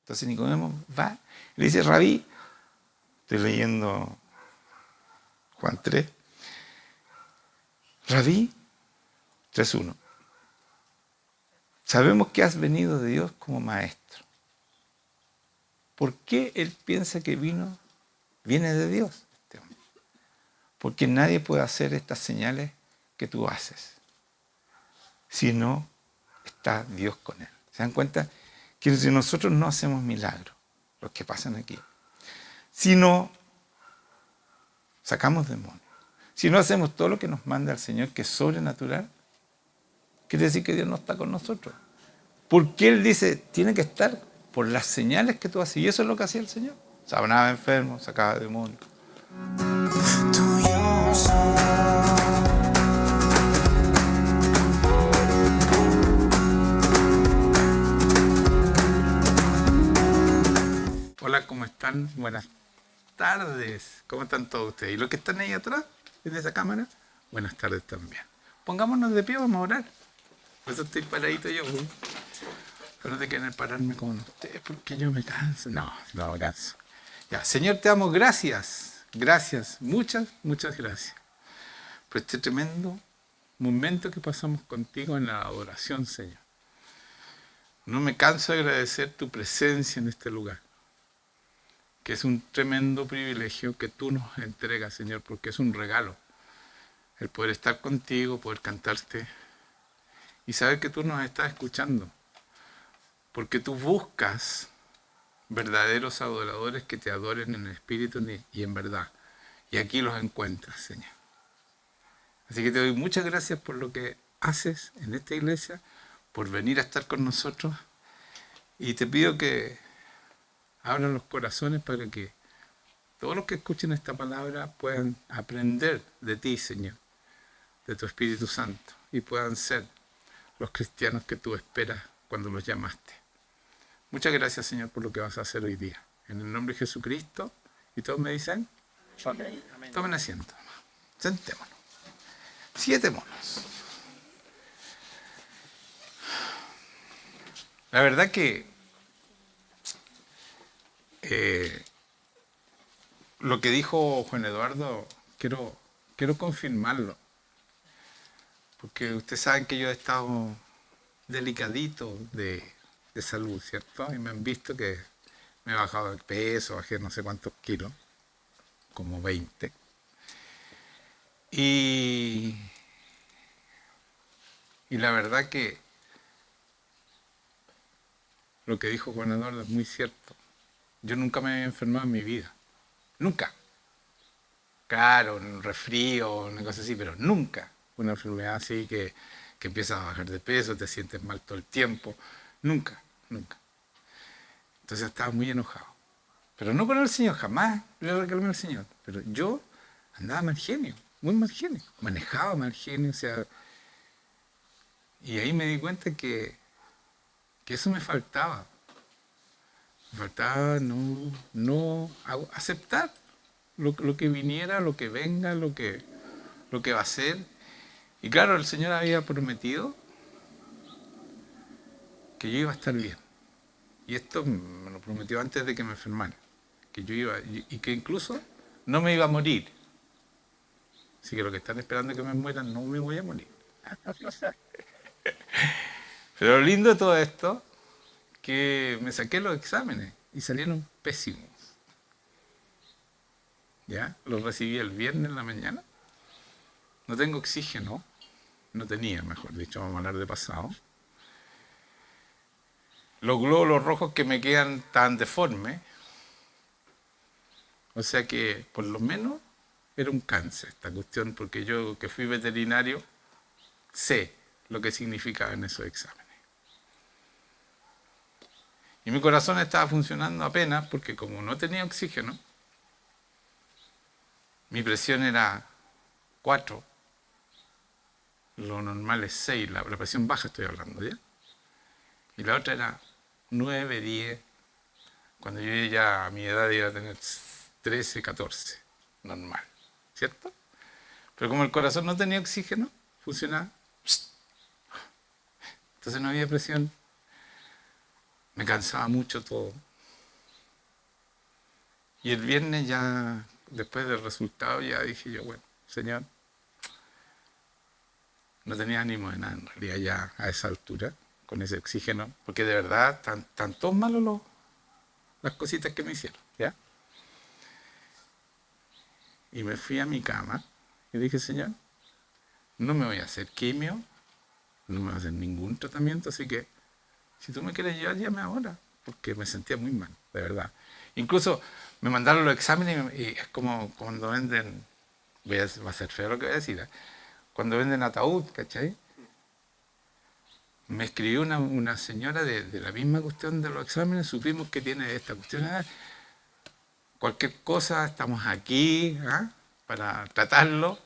Entonces Nicodemo va y le dice, Rabí, estoy leyendo Juan 3, Rabí 3:1. Sabemos que has venido de Dios como maestro. ¿Por qué él piensa que viene de Dios? Este hombre? Porque nadie puede hacer estas señales que tú haces si no está Dios con él. ¿Se dan cuenta? Que si nosotros no hacemos milagros, los que pasan aquí, si no sacamos demonios, si no hacemos todo lo que nos manda el Señor, que es sobrenatural, quiere decir que Dios no está con nosotros. Porque Él dice, tiene que estar por las señales que tú haces. Y eso es lo que hacía el Señor. Sanaba enfermos, sacaba demonios. Hola, ¿cómo están? Buenas tardes. ¿Cómo están todos ustedes? ¿Y los que están ahí atrás, en esa cámara? Buenas tardes también. Pongámonos de pie, vamos a orar. Por eso estoy paradito yo. Pero no te quieren pararme con ustedes porque yo me canso. No me canso. Ya, Señor, te damos gracias. Gracias, muchas gracias. Por este tremendo momento que pasamos contigo en la adoración, Señor. No me canso de agradecer tu presencia en este lugar, que es un tremendo privilegio que tú nos entregas, Señor, porque es un regalo. El poder estar contigo, poder cantarte y saber que tú nos estás escuchando. Porque tú buscas verdaderos adoradores que te adoren en el espíritu y en verdad. Y aquí los encuentras, Señor. Así que te doy muchas gracias por lo que haces en esta iglesia, por venir a estar con nosotros. Y te pido que abran los corazones para que todos los que escuchen esta palabra puedan aprender de ti, Señor, de tu Espíritu Santo, y puedan ser los cristianos que tú esperas cuando los llamaste. Muchas gracias, Señor, por lo que vas a hacer hoy día. En el nombre de Jesucristo. ¿Y todos me dicen? Amén. Tomen asiento. Sentémonos. 7 monos. La verdad que lo que dijo Juan Eduardo, quiero confirmarlo. Porque ustedes saben que yo he estado delicadito de salud, ¿cierto? Y me han visto que me he bajado de peso, bajé no sé cuántos kilos, como 20. Y la verdad que lo que dijo Juan Eduardo es muy cierto. Yo nunca me había enfermado en mi vida. Nunca. Claro, un resfrío, una cosa así, pero nunca. Una enfermedad así que empiezas a bajar de peso, te sientes mal todo el tiempo. Nunca. Entonces estaba muy enojado. Pero no con el Señor, jamás le reclamé al Señor. Pero yo andaba mal genio, muy mal genio. Manejaba mal genio, o sea. Y ahí me di cuenta que eso me faltaba. Me faltaba no aceptar lo que viniera, lo que venga, lo que va a ser. Y claro, el Señor había prometido que yo iba a estar bien. Y esto me lo prometió antes de que me enfermara. Que yo iba, y que incluso no me iba a morir. Así que los que están esperando que me muera, no me voy a morir. Pero lo lindo de todo esto, que me saqué los exámenes y salieron pésimos. ¿Ya? Los recibí el viernes en la mañana. No tengo oxígeno. No tenía, mejor dicho, vamos a hablar de pasado. Los glóbulos rojos que me quedan tan deformes. O sea que, por lo menos, era un cáncer esta cuestión, porque yo, que fui veterinario, sé lo que significaban esos exámenes. Y mi corazón estaba funcionando apenas, porque como no tenía oxígeno, mi presión era 4, lo normal es 6, la presión baja estoy hablando, ¿ya? Y la otra era 9, 10, cuando yo ya a mi edad iba a tener 13, 14, normal, ¿cierto? Pero como el corazón no tenía oxígeno, funcionaba. Entonces no había presión. Me cansaba mucho todo. Y el viernes ya, después del resultado, ya dije yo, bueno, Señor, no tenía ánimo de nada en realidad ya a esa altura, con ese oxígeno, porque de verdad están todos malos las cositas que me hicieron, ¿ya? Y me fui a mi cama y dije, Señor, no me voy a hacer quimio, no me voy a hacer ningún tratamiento, así que si tú me quieres llevar, llame ahora, porque me sentía muy mal, de verdad. Incluso me mandaron los exámenes y es como cuando venden, va a ser feo lo que voy a decir, ¿eh? Cuando venden ataúd, ¿cachai? Me escribió una señora de la misma cuestión de los exámenes, supimos que tiene esta cuestión, cualquier cosa, estamos aquí, ¿ah? Para tratarlo,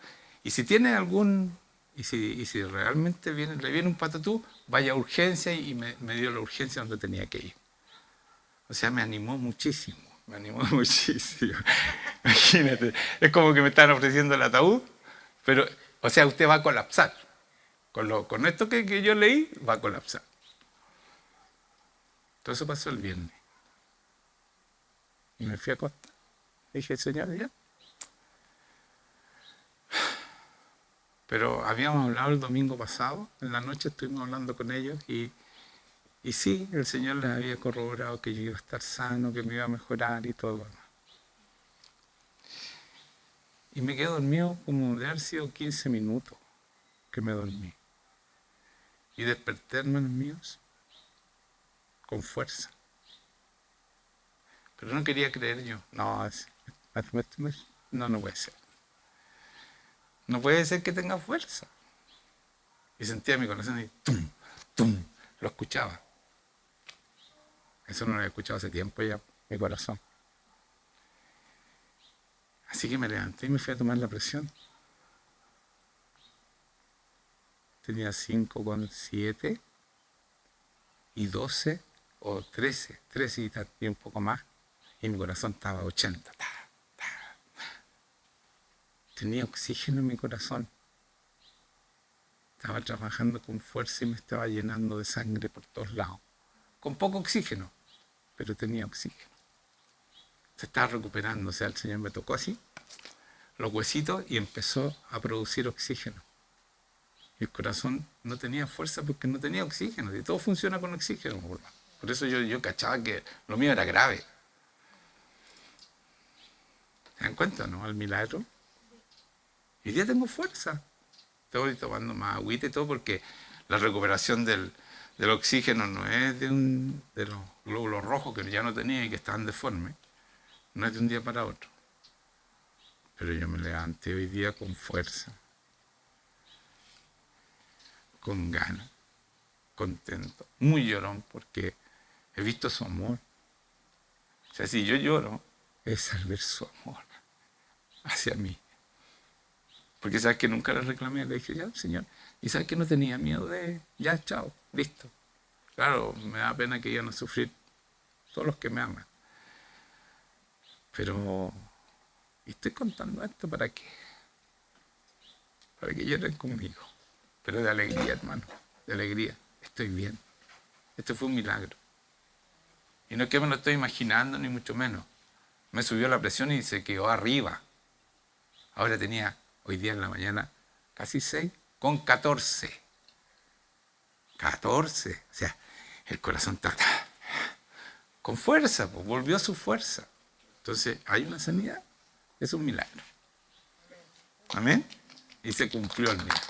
y si tiene algún, y si realmente le viene un patatú, vaya a urgencia y me dio la urgencia donde tenía que ir. O sea, me animó muchísimo, me animó muchísimo. Imagínate, es como que me están ofreciendo el ataúd, pero, o sea, usted va a colapsar. Con esto que yo leí, va a colapsar. Todo eso pasó el viernes. Y me fui a acostar. Dije, Señor, ya. Pero habíamos hablado el domingo pasado, en la noche estuvimos hablando con ellos y sí, el Señor les había corroborado que yo iba a estar sano, que me iba a mejorar y todo lo demás. Y me quedé dormido como de haber sido 15 minutos que me dormí. Y desperté, hermanos míos, con fuerza. Pero no quería creer yo. No puede ser. No puede ser que tenga fuerza. Y sentía mi corazón y tum, tum, lo escuchaba. Eso no lo había escuchado hace tiempo ya, mi corazón. Así que me levanté y me fui a tomar la presión. Tenía 5,7 y 12 o 13 y un poco más. Y mi corazón estaba a 80. Tenía oxígeno en mi corazón. Estaba trabajando con fuerza y me estaba llenando de sangre por todos lados. Con poco oxígeno, pero tenía oxígeno. Se estaba recuperando, o sea, el Señor me tocó así, los huesitos, y empezó a producir oxígeno. Y el corazón no tenía fuerza porque no tenía oxígeno. Y todo funciona con oxígeno. Por eso yo cachaba que lo mío era grave. ¿Se dan cuenta, no? El milagro. Y hoy día tengo fuerza. Estoy tomando más agüita y todo porque la recuperación del oxígeno no es de los glóbulos rojos que ya no tenía y que estaban deformes. No es de un día para otro. Pero yo me levanté hoy día con fuerza, con ganas, contento, muy llorón porque he visto su amor. O sea, si yo lloro, es al ver su amor hacia mí. Porque sabes que nunca le reclamé, le dije, ya, Señor. Y sabes que no tenía miedo de, ya, chao, listo. Claro, me da pena que iban a sufrir todos los que me aman. Pero, y estoy contando esto para qué. Para que lloren conmigo. Pero de alegría, hermano, de alegría. Estoy bien. Este fue un milagro. Y no es que me lo estoy imaginando, ni mucho menos. Me subió la presión y se quedó arriba. Ahora tenía, hoy día en la mañana, casi 6,14. 14. O sea, el corazón está con fuerza, pues, volvió a su fuerza. Entonces, hay una sanidad. Es un milagro. Amén. Y se cumplió el milagro.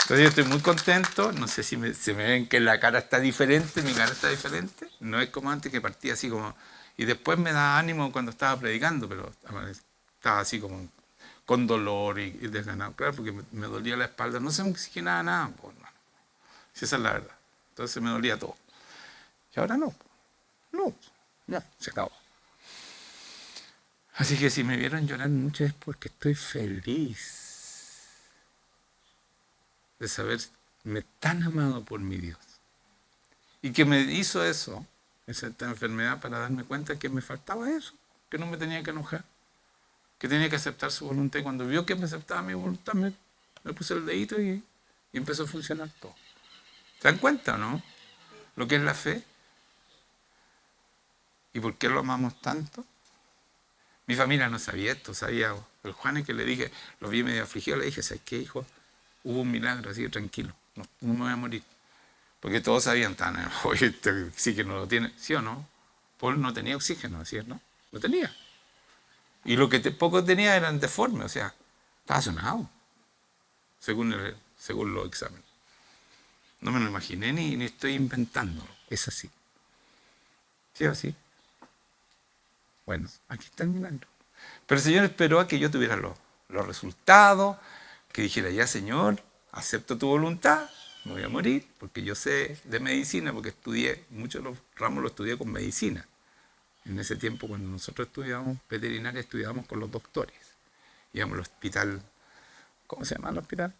Entonces yo estoy muy contento, no sé si se me ven que la cara está diferente, mi cara está diferente, no es como antes que partía así como... Y después me da ánimo cuando estaba predicando, pero estaba así como con dolor y desganado, claro, porque me dolía la espalda, no se me oxigenaba nada, pues, hermano. Si esa es la verdad. Entonces me dolía todo. Y ahora no, ya, se acabó. Así que si me vieron llorar mucho es porque estoy feliz de saberme tan amado por mi Dios. Y que me hizo eso, esta enfermedad, para darme cuenta que me faltaba eso, que no me tenía que enojar, que tenía que aceptar su voluntad. Y cuando vio que me aceptaba mi voluntad, me puse el dedito y empezó a funcionar todo. ¿Se dan cuenta o no? Lo que es la fe. ¿Y por qué lo amamos tanto? Mi familia no sabía esto, sabía el Juan que le dije, lo vi medio afligido, le dije, ¿sabes qué, hijo? Hubo un milagro, así que tranquilo, no me voy a morir. Porque todos sabían, oye, este sí que no lo tiene, ¿sí o no? Paul no tenía oxígeno, ¿sí o no? Lo tenía. Y lo que poco tenía eran deformes, o sea, estaba sonado, según los exámenes. No me lo imaginé ni estoy inventando, es así. ¿Sí o así? Bueno, aquí está el milagro. Pero el Señor esperó a que yo tuviera los resultados, que dijera, ya Señor, acepto tu voluntad, me voy a morir, porque yo sé de medicina, porque estudié, muchos de los ramos los estudié con medicina. En ese tiempo, cuando nosotros estudiábamos veterinaria, estudiábamos con los doctores. Íbamos al hospital, ¿cómo se llama el hospital?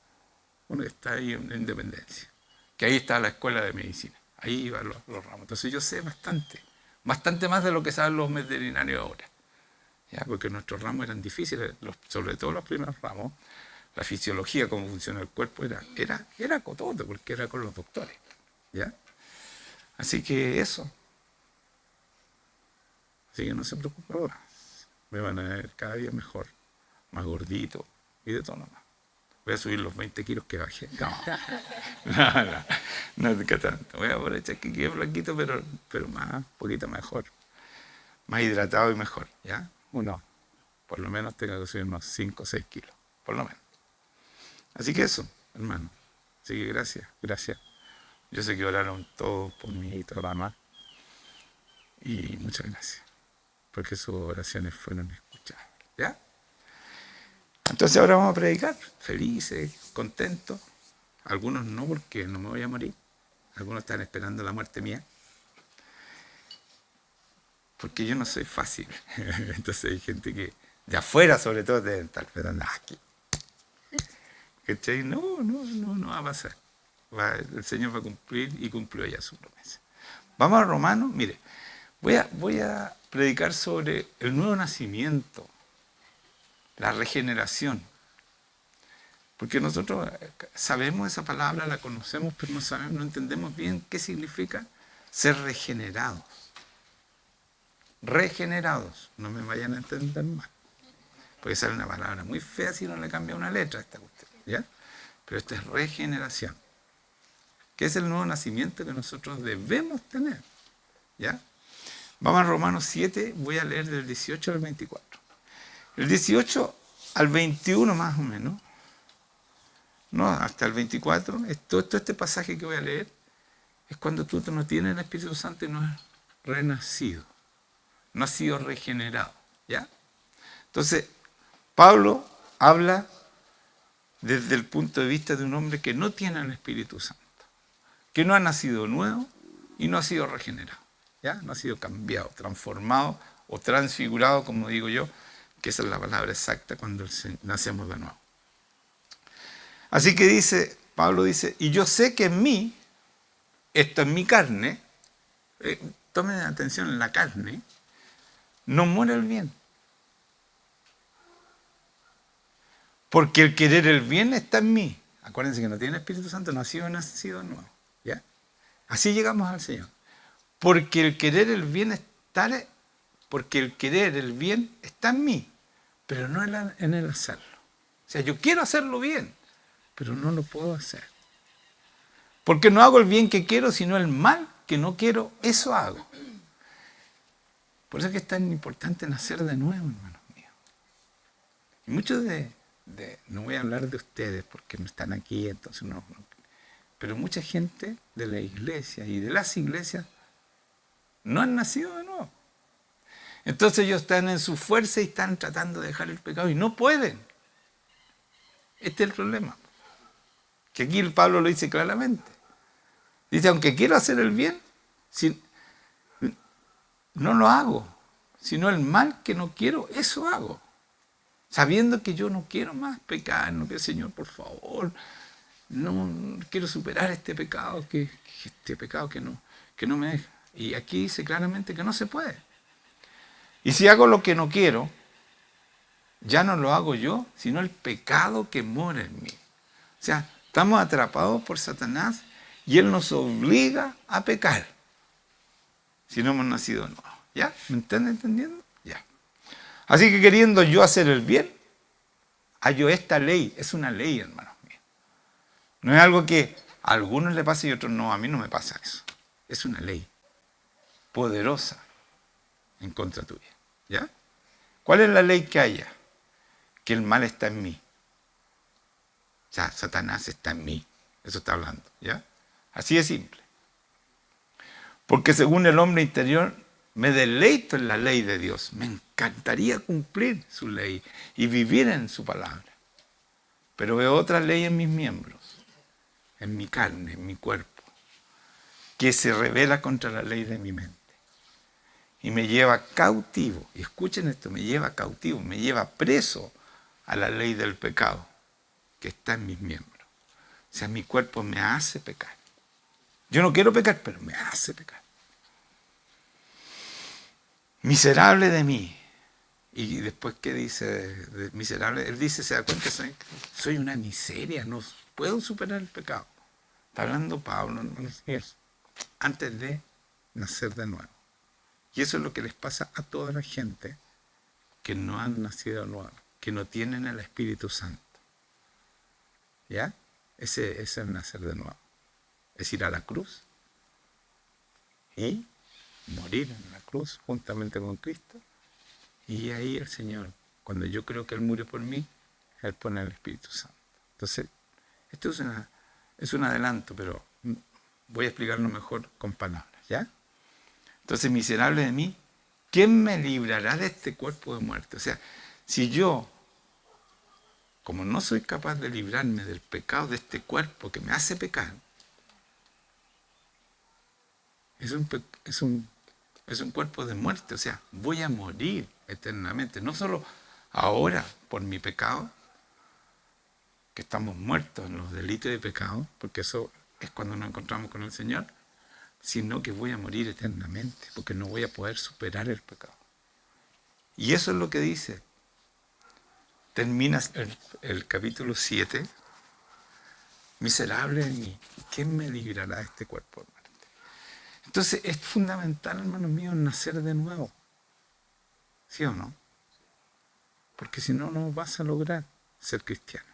Uno que está ahí en Independencia. Que ahí está la escuela de medicina. Ahí iban los ramos. Entonces yo sé bastante más de lo que saben los veterinarios ahora. ¿Ya? Porque nuestros ramos eran difíciles, sobre todo los primeros ramos. La fisiología, cómo funciona el cuerpo, era cototo, porque era con los doctores. ¿Ya? Así que eso. Así que no se preocupen más. Me van a ver cada día mejor, más gordito y de todo nomás. Voy a subir los 20 kilos que bajé. No es que tanto. Voy a aprovechar que quede flaquito, pero más, un poquito mejor. Más hidratado y mejor, ¿ya? Uno, por lo menos tengo que subir unos 5 o 6 kilos, por lo menos. Así que eso, hermano. Así que gracias. Yo sé que oraron todos por mí y todo lo demás. Y muchas gracias, porque sus oraciones fueron escuchadas, ¿ya? Entonces ahora vamos a predicar, felices, contentos. Algunos no, porque no me voy a morir. Algunos están esperando la muerte mía. Porque yo no soy fácil. Entonces hay gente que de afuera sobre todo deben estar esperando aquí. ¿Cachai? No va a pasar. El Señor va a cumplir y cumplió ya su promesa. Vamos a Romanos, mire, voy a predicar sobre el nuevo nacimiento, la regeneración. Porque nosotros sabemos esa palabra, la conocemos, pero no entendemos bien qué significa ser regenerados. Regenerados, no me vayan a entender mal. Porque sale una palabra muy fea si no le cambia una letra a esta cuestión, ¿ya? Pero esto es regeneración, que es el nuevo nacimiento que nosotros debemos tener, ¿ya? Vamos a Romanos 7, voy a leer del 18 al 24. El 18 al 21 más o menos, no, hasta el 24, todo este pasaje que voy a leer, es cuando tú no tienes el Espíritu Santo y no has renacido, no has sido regenerado, ¿ya? Entonces, Pablo habla desde el punto de vista de un hombre que no tiene el Espíritu Santo, que no ha nacido nuevo y no ha sido regenerado, ¿ya? No ha sido cambiado, transformado o transfigurado, como digo yo, que esa es la palabra exacta cuando nacemos de nuevo. Así que Pablo dice, y yo sé que en mí, esto en mi carne, tomen atención en la carne, no muere el bien. Porque el querer el bien está en mí. Acuérdense que no tiene Espíritu Santo, no ha sido nacido de nuevo, ¿ya? Así llegamos al Señor. Porque el querer el bien está en mí, pero no en el hacerlo. O sea, yo quiero hacerlo bien, pero no lo puedo hacer. Porque no hago el bien que quiero, sino el mal que no quiero, eso hago. Por eso es que es tan importante nacer de nuevo, hermanos míos. Y muchos no voy a hablar de ustedes porque no están aquí, entonces no. Pero mucha gente de la iglesia y de las iglesias no han nacido de nuevo. Entonces ellos están en su fuerza y están tratando de dejar el pecado y no pueden. Este es el problema. Que aquí el Pablo lo dice claramente. Dice, aunque quiero hacer el bien, no lo hago, sino el mal que no quiero, eso hago. Sabiendo que yo no quiero más pecar, no quiero, Señor, por favor, no quiero superar este pecado que no me deja. Y aquí dice claramente que no se puede. Y si hago lo que no quiero, ya no lo hago yo, sino el pecado que mora en mí. O sea, estamos atrapados por Satanás y él nos obliga a pecar si no hemos nacido de nuevo. ¿Ya? ¿Me están entendiendo? Ya. Así que queriendo yo hacer el bien, hallo esta ley. Es una ley, hermanos míos. No es algo que a algunos le pase y a otros no. A mí no me pasa eso. Es una ley poderosa en contra tuya. ¿Ya? ¿Cuál es la ley que haya? Que el mal está en mí. Ya, Satanás está en mí. Eso está hablando. ¿Ya? Así de simple. Porque según el hombre interior, me deleito en la ley de Dios. Me encantaría cumplir su ley y vivir en su palabra. Pero veo otra ley en mis miembros, en mi carne, en mi cuerpo, que se revela contra la ley de mi mente. Y me lleva cautivo. Y escuchen esto, me lleva cautivo, me lleva preso a la ley del pecado que está en mis miembros. O sea, mi cuerpo me hace pecar. Yo no quiero pecar, pero me hace pecar. Miserable de mí. Y después, ¿qué dice de miserable? Él dice, se da cuenta, soy una miseria, no puedo superar el pecado. Está hablando Pablo, antes de nacer de nuevo. Y eso es lo que les pasa a toda la gente que no han nacido de nuevo, que no tienen el Espíritu Santo. ¿Ya? Ese es el nacer de nuevo. Es ir a la cruz y morir en la cruz juntamente con Cristo. Y ahí el Señor, cuando yo creo que Él murió por mí, Él pone el Espíritu Santo. Entonces, esto es un adelanto, pero voy a explicarlo mejor con palabras, ¿ya? Entonces, miserable de mí, ¿quién me librará de este cuerpo de muerte? O sea, si yo, como no soy capaz de librarme del pecado de este cuerpo que me hace pecar, es un cuerpo de muerte, o sea, voy a morir eternamente, no solo ahora por mi pecado, que estamos muertos en los delitos de pecado, porque eso es cuando nos encontramos con el Señor, sino que voy a morir eternamente, porque no voy a poder superar el pecado. Y eso es lo que dice. Termina el capítulo 7, miserable de mí, ¿quién me librará de este cuerpo de muerte? Entonces es fundamental, hermanos míos, nacer de nuevo. ¿Sí o no? Porque si no, no vas a lograr ser cristiano.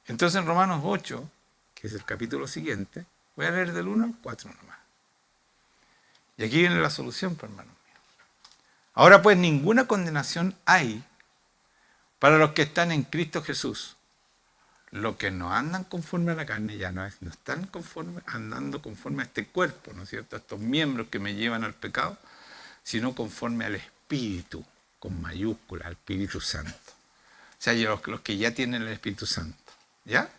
Entonces en Romanos 8, que es el capítulo siguiente, voy a leer del 1 al 4 nomás. Y aquí viene la solución, pues, hermanos míos. Ahora pues ninguna condenación hay para los que están en Cristo Jesús. Los que no andan conforme a la carne ya no están andando conforme a este cuerpo, ¿no es cierto? A estos miembros que me llevan al pecado, sino conforme al Espíritu, con mayúscula, al Espíritu Santo. O sea, los que ya tienen el Espíritu Santo. ¿Ya?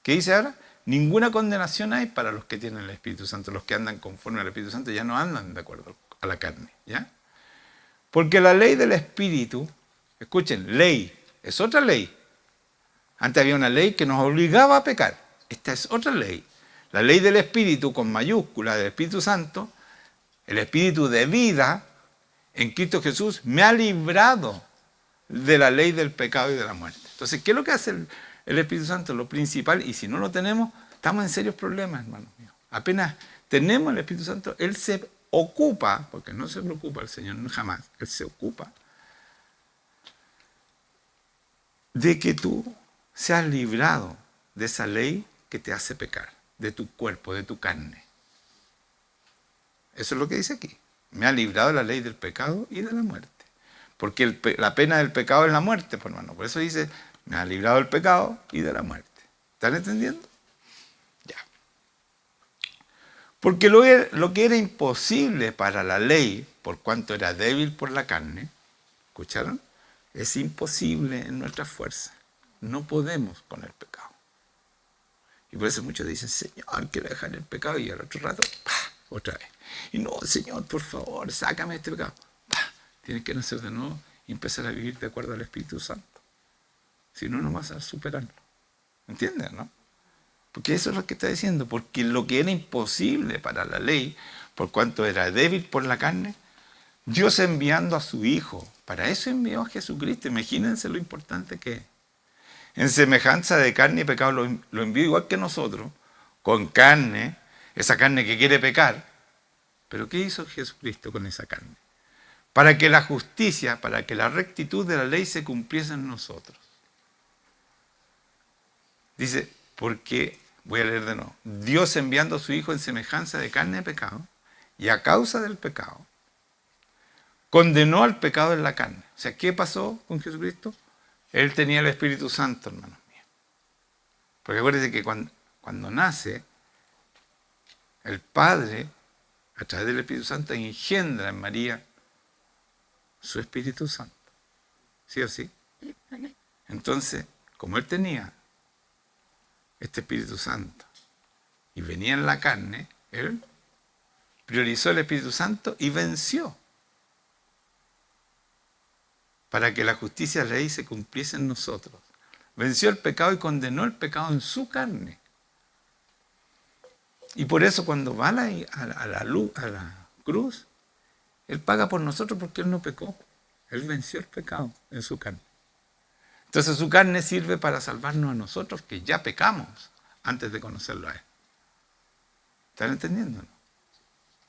¿Qué dice ahora? Ninguna condenación hay para los que tienen el Espíritu Santo. Los que andan conforme al Espíritu Santo ya no andan de acuerdo a la carne. ¿Ya? Porque la ley del Espíritu, escuchen, ley, es otra ley. Antes había una ley que nos obligaba a pecar. Esta es otra ley. La ley del Espíritu, con mayúscula, del Espíritu Santo, el Espíritu de vida en Cristo Jesús, me ha librado de la ley del pecado y de la muerte. Entonces, ¿qué es lo que hace el Espíritu Santo? Lo principal, y si no lo tenemos, estamos en serios problemas, hermanos míos. Apenas tenemos el Espíritu Santo, Él se ocupa, porque no se preocupa el Señor, no jamás, Él se ocupa de que tú seas librado de esa ley que te hace pecar, de tu cuerpo, de tu carne. Eso es lo que dice aquí. Me ha librado de la ley del pecado y de la muerte. Porque la pena del pecado es la muerte, pues, hermano. Por eso dice, me ha librado del pecado y de la muerte. ¿Están entendiendo? Ya. Porque lo que era imposible para la ley, por cuanto era débil por la carne, ¿escucharon? Es imposible en nuestras fuerzas. No podemos con el pecado. Y por eso muchos dicen, Señor, quiero dejar el pecado, y al otro rato, ¡pah!, otra vez. Y no, Señor, por favor, sácame este pecado. ¡Pah! Tienes que nacer de nuevo y empezar a vivir de acuerdo al Espíritu Santo. Si no, no vas a superarlo. ¿Entienden, no? Porque eso es lo que está diciendo. Porque lo que era imposible para la ley, por cuanto era débil por la carne, Dios enviando a su Hijo, para eso envió a Jesucristo. Imagínense lo importante que es. En semejanza de carne y pecado lo envió igual que nosotros, con carne, esa carne que quiere pecar. Pero ¿qué hizo Jesucristo con esa carne? para que la justicia, para que la rectitud de la ley se cumpliese en nosotros. Dice, porque, voy a leer de nuevo, Dios enviando a su Hijo en semejanza de carne de pecado, y a causa del pecado, condenó al pecado en la carne. O sea, ¿qué pasó con Jesucristo? Él tenía el Espíritu Santo, hermanos míos. Porque acuérdense que cuando nace, el Padre, a través del Espíritu Santo, engendra en María su Espíritu Santo. ¿Sí o sí? Entonces, como Él tenía este Espíritu Santo y venía en la carne, Él priorizó el Espíritu Santo y venció para que la justicia de la ley se cumpliese en nosotros. Venció el pecado y condenó el pecado en su carne. Y por eso cuando va a la cruz, Él paga por nosotros porque Él no pecó. Él venció el pecado en su carne. Entonces su carne sirve para salvarnos a nosotros que ya pecamos antes de conocerlo a Él. ¿Están entendiendo? ¿No?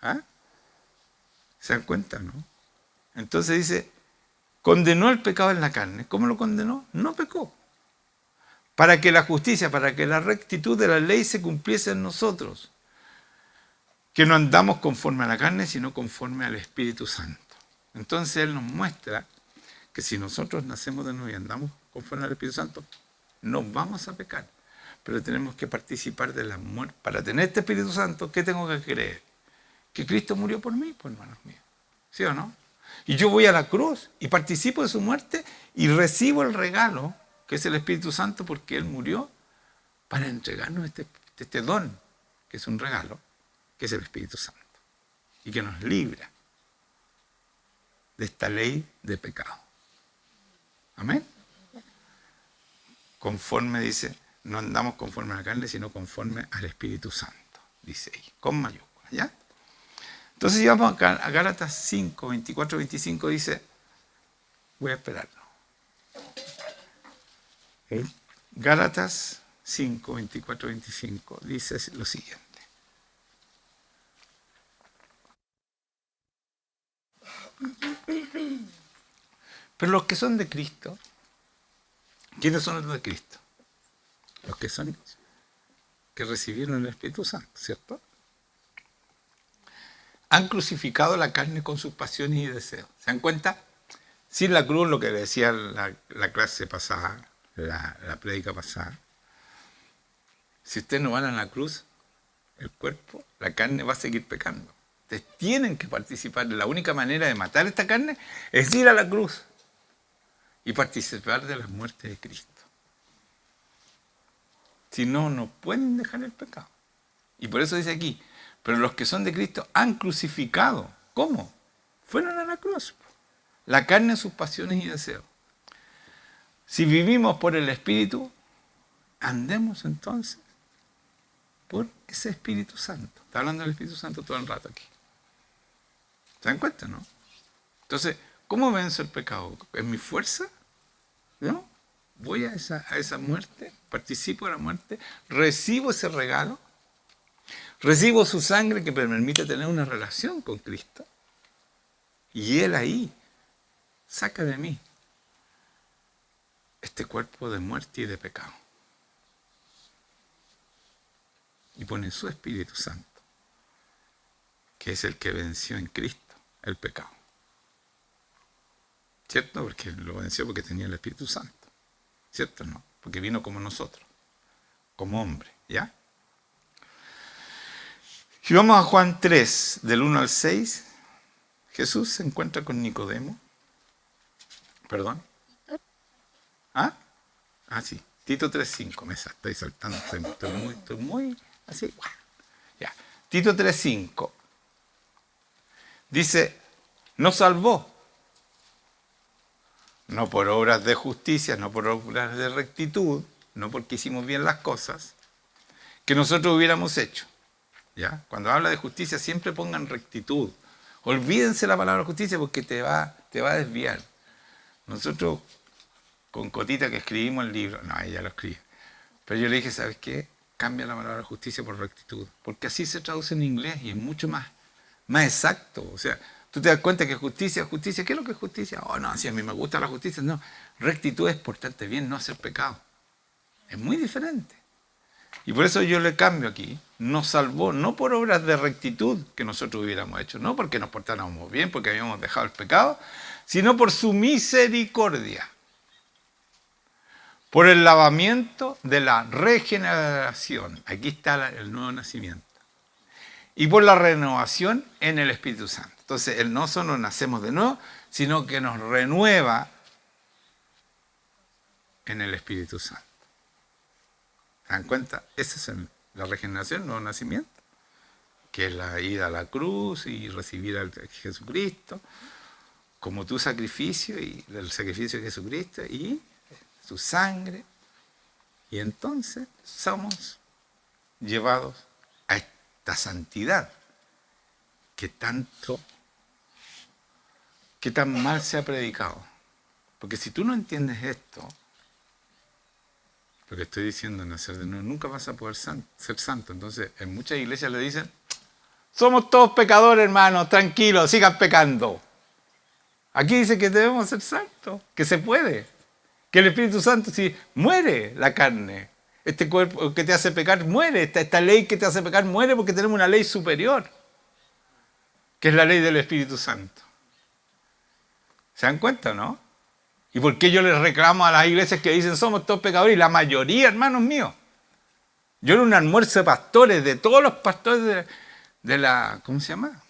¿Ah? ¿Se dan cuenta, no? Entonces dice, condenó el pecado en la carne. ¿Cómo lo condenó? No pecó. Para que la justicia, para que la rectitud de la ley se cumpliese en nosotros. Que no andamos conforme a la carne, sino conforme al Espíritu Santo. Entonces Él nos muestra que si nosotros nacemos de nuevo y andamos conforme al Espíritu Santo, no vamos a pecar. Pero tenemos que participar de la muerte. Para tener este Espíritu Santo, ¿qué tengo que creer? Que Cristo murió por mí, pues, hermanos míos. ¿Sí o no? Y yo voy a la cruz y participo de su muerte y recibo el regalo, que es el Espíritu Santo, porque Él murió para entregarnos este don, que es un regalo, que es el Espíritu Santo. Y que nos libra de esta ley de pecado. Amén. Conforme, dice, no andamos conforme a la carne, sino conforme al Espíritu Santo, dice ahí, con mayúsculas, ¿ya? Entonces vamos a Gálatas 5, 24, 25, dice, voy a esperarlo. Gálatas 5, 24, 25, dice lo siguiente. Pero los que son de Cristo, ¿quiénes son los de Cristo? Los que recibieron el Espíritu Santo, ¿cierto? Han crucificado la carne con sus pasiones y deseos. ¿Se dan cuenta? Sin la cruz, lo que decía la clase pasada, la prédica pasada, si ustedes no van a la cruz, el cuerpo, la carne va a seguir pecando. Ustedes tienen que participar. La única manera de matar esta carne es ir a la cruz y participar de la muerte de Cristo. Si no, no pueden dejar el pecado. Y por eso dice aquí, pero los que son de Cristo han crucificado. ¿Cómo? Fueron a la cruz. La carne, sus pasiones y deseos. Si vivimos por el Espíritu, andemos entonces por ese Espíritu Santo. Está hablando del Espíritu Santo todo el rato aquí. ¿Se dan cuenta, no? Entonces, ¿cómo venzo el pecado? ¿En mi fuerza? ¿No? Voy a esa muerte, participo de la muerte, recibo ese regalo, recibo su sangre que me permite tener una relación con Cristo. Y Él ahí saca de mí este cuerpo de muerte y de pecado. Y pone su Espíritu Santo, que es el que venció en Cristo el pecado. ¿Cierto? Porque lo venció porque tenía el Espíritu Santo. ¿Cierto? No, porque vino como nosotros, como hombre, ¿ya? Si vamos a Juan 3, del 1 al 6, Jesús se encuentra con Nicodemo. ¿Perdón? ¿Ah? Ah, sí. Tito 3.5, me estoy saltando, estoy muy así. Ya. Tito 3.5 dice, nos salvó. No por obras de justicia, no por obras de rectitud, no porque hicimos bien las cosas, que nosotros hubiéramos hecho. ¿Ya? Cuando habla de justicia siempre pongan rectitud. Olvídense la palabra justicia porque te va a desviar. Nosotros, con Cotita que escribimos el libro, no, ella lo escribe, pero yo le dije, ¿sabes qué? Cambia la palabra justicia por rectitud, porque así se traduce en inglés y es mucho más exacto. O sea, Tú te das cuenta que justicia, justicia, ¿qué es lo que es justicia? Oh, no, si a mí me gusta la justicia, no. Rectitud es portarte bien, no hacer pecado. Es muy diferente. Y por eso yo le cambio aquí. Nos salvó no por obras de rectitud que nosotros hubiéramos hecho, no porque nos portáramos bien, porque habíamos dejado el pecado, sino por su misericordia. Por el lavamiento de la regeneración. Aquí está el nuevo nacimiento. Y por la renovación en el Espíritu Santo. Entonces, no solo nacemos de nuevo, sino que nos renueva en el Espíritu Santo. ¿Se dan cuenta? Esa es la regeneración, el nuevo nacimiento, que es la ida a la cruz y recibir a Jesucristo como tu sacrificio y del sacrificio de Jesucristo y su sangre. Y entonces somos llevados a esta santidad que tan mal se ha predicado. Porque si tú no entiendes esto, lo que estoy diciendo, nacer de nuevo, nunca vas a poder ser santo. Entonces, en muchas iglesias le dicen, somos todos pecadores, hermanos, tranquilos, sigan pecando. Aquí dice que debemos ser santos, que se puede. Que el Espíritu Santo, si muere la carne, este cuerpo que te hace pecar muere, esta ley que te hace pecar muere porque tenemos una ley superior, que es la ley del Espíritu Santo. ¿Se dan cuenta, no? ¿Y por qué yo les reclamo a las iglesias que dicen somos todos pecadores? Y la mayoría, hermanos míos. Yo en un almuerzo de pastores, de todos los pastores de la, ¿cómo se llama?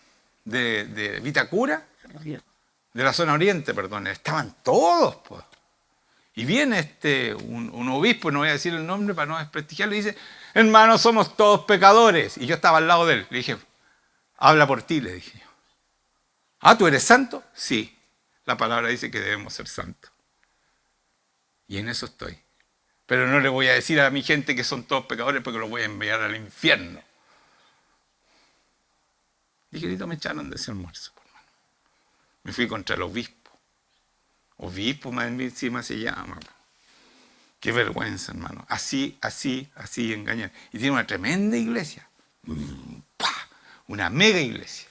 De Vitacura, de la zona oriente, perdón, estaban todos, pues. Y viene un obispo, no voy a decir el nombre para no desprestigiarlo, y dice, hermanos, somos todos pecadores. Y yo estaba al lado de él, le dije, habla por ti, le dije yo. Ah, ¿tú eres santo? Sí. La palabra dice que debemos ser santos. Y en eso estoy. Pero no le voy a decir a mi gente que son todos pecadores porque los voy a enviar al infierno. Ligerito me echaron de ese almuerzo, hermano. Me fui contra el obispo. Obispo más encima se llama. Qué vergüenza, hermano. Así engañan. Y tiene una tremenda iglesia. Una mega iglesia.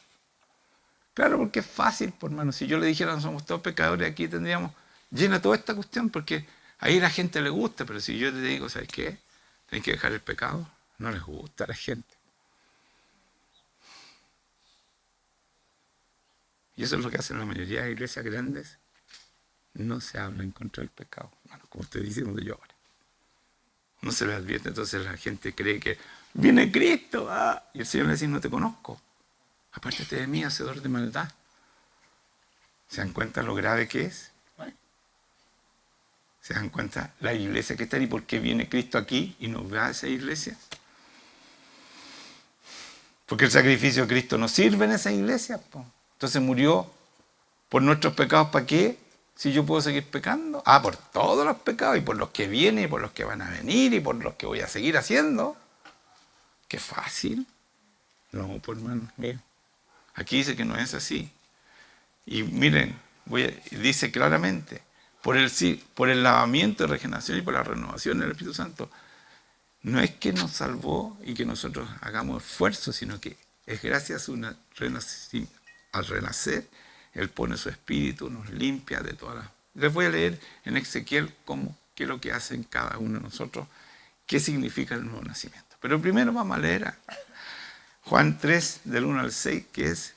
Claro, porque es fácil, por hermano. Si yo le dijera no somos todos pecadores, aquí tendríamos llena toda esta cuestión, porque ahí a la gente le gusta, pero si yo te digo, ¿sabes qué? Tienes que dejar el pecado, no les gusta a la gente. Y eso es lo que hacen la mayoría de iglesias grandes. No se habla en contra del pecado, hermano, como estoy diciendo yo ahora. No se les advierte, entonces la gente cree que viene Cristo, y el Señor le dice, no te conozco. Apártate de mí, hacedor de maldad. ¿Se dan cuenta lo grave que es? ¿Se dan cuenta la iglesia que está y por qué viene Cristo aquí y nos va a esa iglesia? Porque el sacrificio de Cristo no sirve en esa iglesia. Entonces murió por nuestros pecados, ¿para qué? Si yo puedo seguir pecando. Por todos los pecados y por los que vienen y por los que van a venir y por los que voy a seguir haciendo. Qué fácil. No, por hermano, miren. Aquí dice que no es así. Y miren, dice claramente, por el lavamiento de regeneración y por la renovación del Espíritu Santo, no es que nos salvó y que nosotros hagamos esfuerzo, sino que es gracias al renacer, Él pone su Espíritu, nos limpia de todas las... Les voy a leer en Ezequiel qué es lo que hace en cada uno de nosotros, qué significa el nuevo nacimiento. Pero primero vamos a leer a Juan 3, del 1 al 6, que es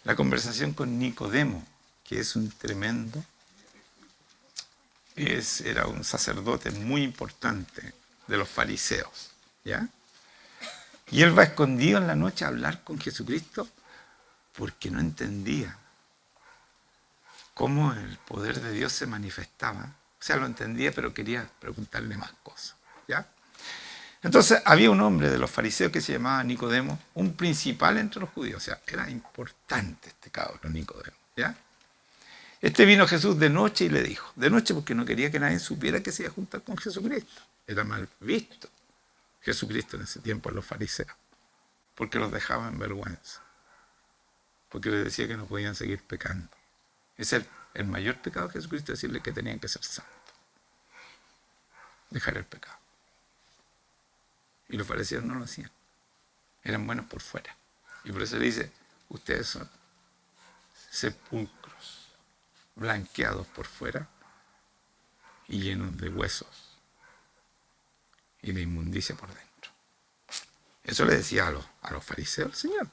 la conversación con Nicodemo, que es un tremendo, era un sacerdote muy importante de los fariseos, ¿ya? Y él va escondido en la noche a hablar con Jesucristo porque no entendía cómo el poder de Dios se manifestaba. O sea, lo entendía, pero quería preguntarle más cosas, ¿ya? Entonces había un hombre de los fariseos que se llamaba Nicodemo, un principal entre los judíos, o sea, era importante este cabrón Nicodemo, ¿ya? Este vino a Jesús de noche y le dijo, de noche porque no quería que nadie supiera que se iba a juntar con Jesucristo. Era mal visto Jesucristo en ese tiempo a los fariseos, porque los dejaba en vergüenza, porque les decía que no podían seguir pecando. Ese es el mayor pecado de Jesucristo, decirle que tenían que ser santos, dejar el pecado. Y los fariseos no lo hacían. Eran buenos por fuera. Y por eso le dice, ustedes son sepulcros, blanqueados por fuera y llenos de huesos y de inmundicia por dentro. Eso le decía a los fariseos el Señor,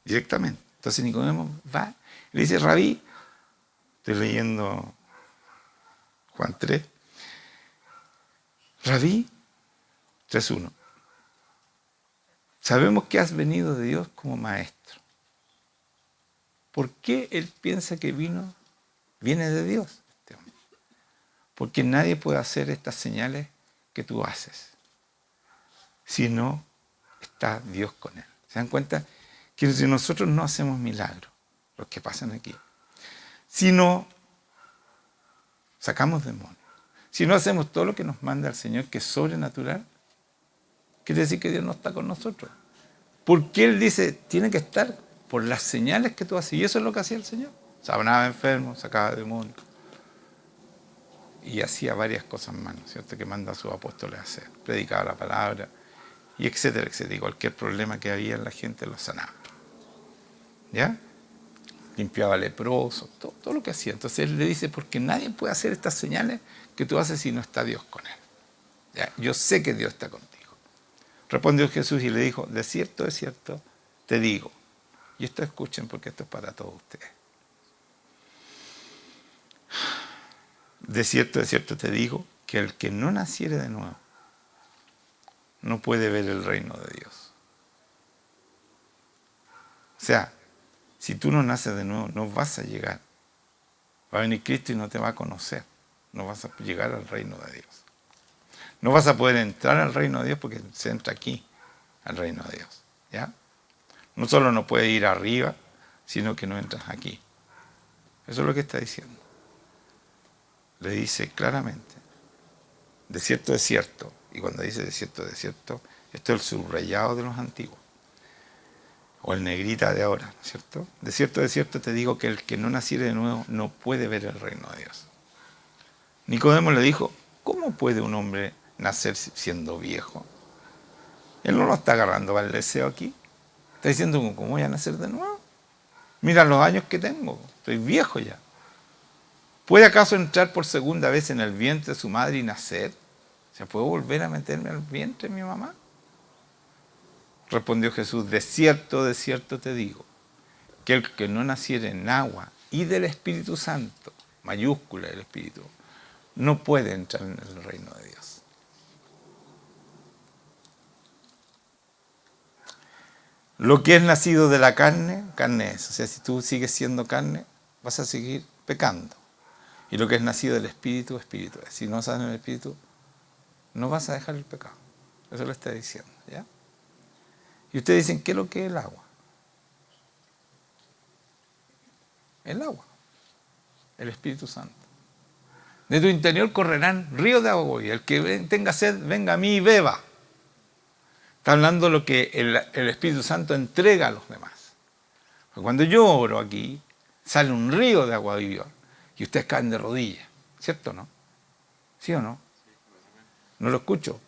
directamente. Entonces Nicodemo va y le dice, Rabí, estoy leyendo Juan 3, Rabí 3:1. Sabemos que has venido de Dios como maestro. ¿Por qué él piensa que viene de Dios? Este hombre? Porque nadie puede hacer estas señales que tú haces si no está Dios con él. ¿Se dan cuenta? Que si nosotros no hacemos milagros, los que pasan aquí, si no sacamos demonios, si no hacemos todo lo que nos manda el Señor, que es sobrenatural, quiere decir que Dios no está con nosotros. Porque Él dice, tiene que estar por las señales que tú haces. Y eso es lo que hacía el Señor. Sanaba enfermos, sacaba demonios. Y hacía varias cosas más, ¿no es cierto?, que manda a sus apóstoles a hacer. Predicaba la palabra, y etcétera, etcétera. Y cualquier problema que había en la gente lo sanaba. ¿Ya? Limpiaba leprosos, todo lo que hacía. Entonces Él le dice, porque nadie puede hacer estas señales que tú haces si no está Dios con Él. ¿Ya? Yo sé que Dios está contigo. Respondió Jesús y le dijo, de cierto, te digo. Y esto escuchen porque esto es para todos ustedes. De cierto te digo que el que no naciere de nuevo no puede ver el reino de Dios. O sea, si tú no naces de nuevo, no vas a llegar. Va a venir Cristo y no te va a conocer. No vas a llegar al reino de Dios. No vas a poder entrar al reino de Dios porque se entra aquí, al reino de Dios. ¿Ya? No solo no puedes ir arriba, sino que no entras aquí. Eso es lo que está diciendo. Le dice claramente, de cierto. Y cuando dice de cierto, esto es el subrayado de los antiguos. O el negrita de ahora, ¿no es cierto? De cierto te digo que el que no naciere de nuevo no puede ver el reino de Dios. Nicodemo le dijo, ¿cómo puede un hombre nacer siendo viejo? Él no lo está agarrando para el deseo aquí. Está diciendo, ¿cómo voy a nacer de nuevo? Mira los años que tengo, estoy viejo ya. ¿Puede acaso entrar por segunda vez en el vientre de su madre y nacer? ¿Se puede volver a meterme al vientre de mi mamá? Respondió Jesús, de cierto te digo, que el que no naciere en agua y del Espíritu Santo, mayúscula el Espíritu, no puede entrar en el reino de Dios. Lo que es nacido de la carne, carne es. O sea, si tú sigues siendo carne, vas a seguir pecando. Y lo que es nacido del Espíritu, Espíritu es. Si no estás en el Espíritu, no vas a dejar el pecado. Eso lo está diciendo, ¿ya? Y ustedes dicen, ¿qué es lo que es el agua? El agua, el Espíritu Santo. De tu interior correrán ríos de agua, y el que tenga sed, venga a mí y beba. Está hablando de lo que el Espíritu Santo entrega a los demás. Porque cuando yo oro aquí, sale un río de agua viva y ustedes caen de rodillas. ¿Cierto o no? ¿Sí o no? No lo escucho.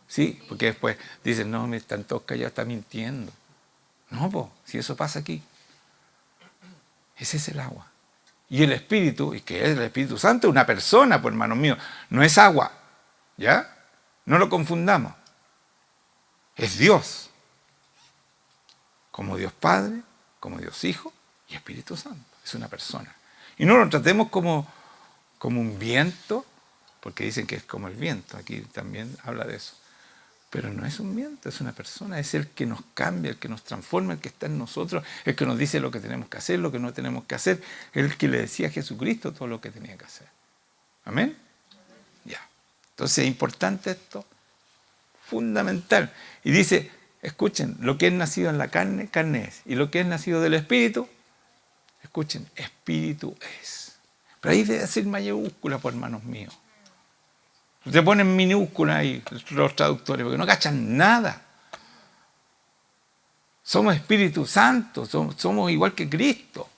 Sí, porque después dicen, no, me están todos callados, está mintiendo. No, pues, si eso pasa aquí. Ese es el agua. Y el Espíritu, y que es el Espíritu Santo, es una persona, pues hermanos míos, no es agua. ¿Ya? No lo confundamos. Es Dios. Como Dios Padre, como Dios Hijo y Espíritu Santo. Es una persona. Y no lo tratemos como un viento, porque dicen que es como el viento. Aquí también habla de eso. Pero no es un viento, es una persona. Es el que nos cambia, el que nos transforma, el que está en nosotros, el que nos dice lo que tenemos que hacer, lo que no tenemos que hacer. El que le decía a Jesucristo todo lo que tenía que hacer. ¿Amén? Ya. Entonces es importante esto. Fundamental. Y dice, escuchen, lo que es nacido en la carne, carne es. Y lo que es nacido del Espíritu, escuchen, Espíritu es. Pero ahí debe ser mayúscula, por hermanos míos. Se ponen minúsculas ahí los traductores, porque no cachan nada. Somos Espíritu Santo, somos igual que Cristo.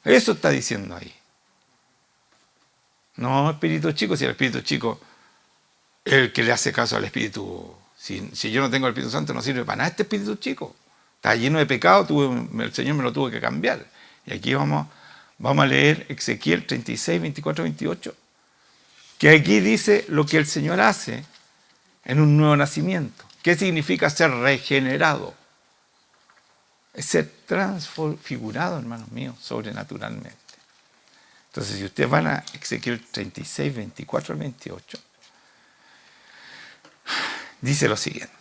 Eso está diciendo ahí. No espíritu chico, si el espíritu chico es el que le hace caso al espíritu. Si yo no tengo el Espíritu Santo, no sirve para nada este espíritu chico. Está lleno de pecado, el Señor me lo tuvo que cambiar. Y aquí vamos a leer Ezequiel 36, 24, 28, que aquí dice lo que el Señor hace en un nuevo nacimiento. ¿Qué significa ser regenerado? Es ser transfigurado, hermanos míos, sobrenaturalmente. Entonces, si ustedes van a Ezequiel 36, 24 al 28, dice lo siguiente.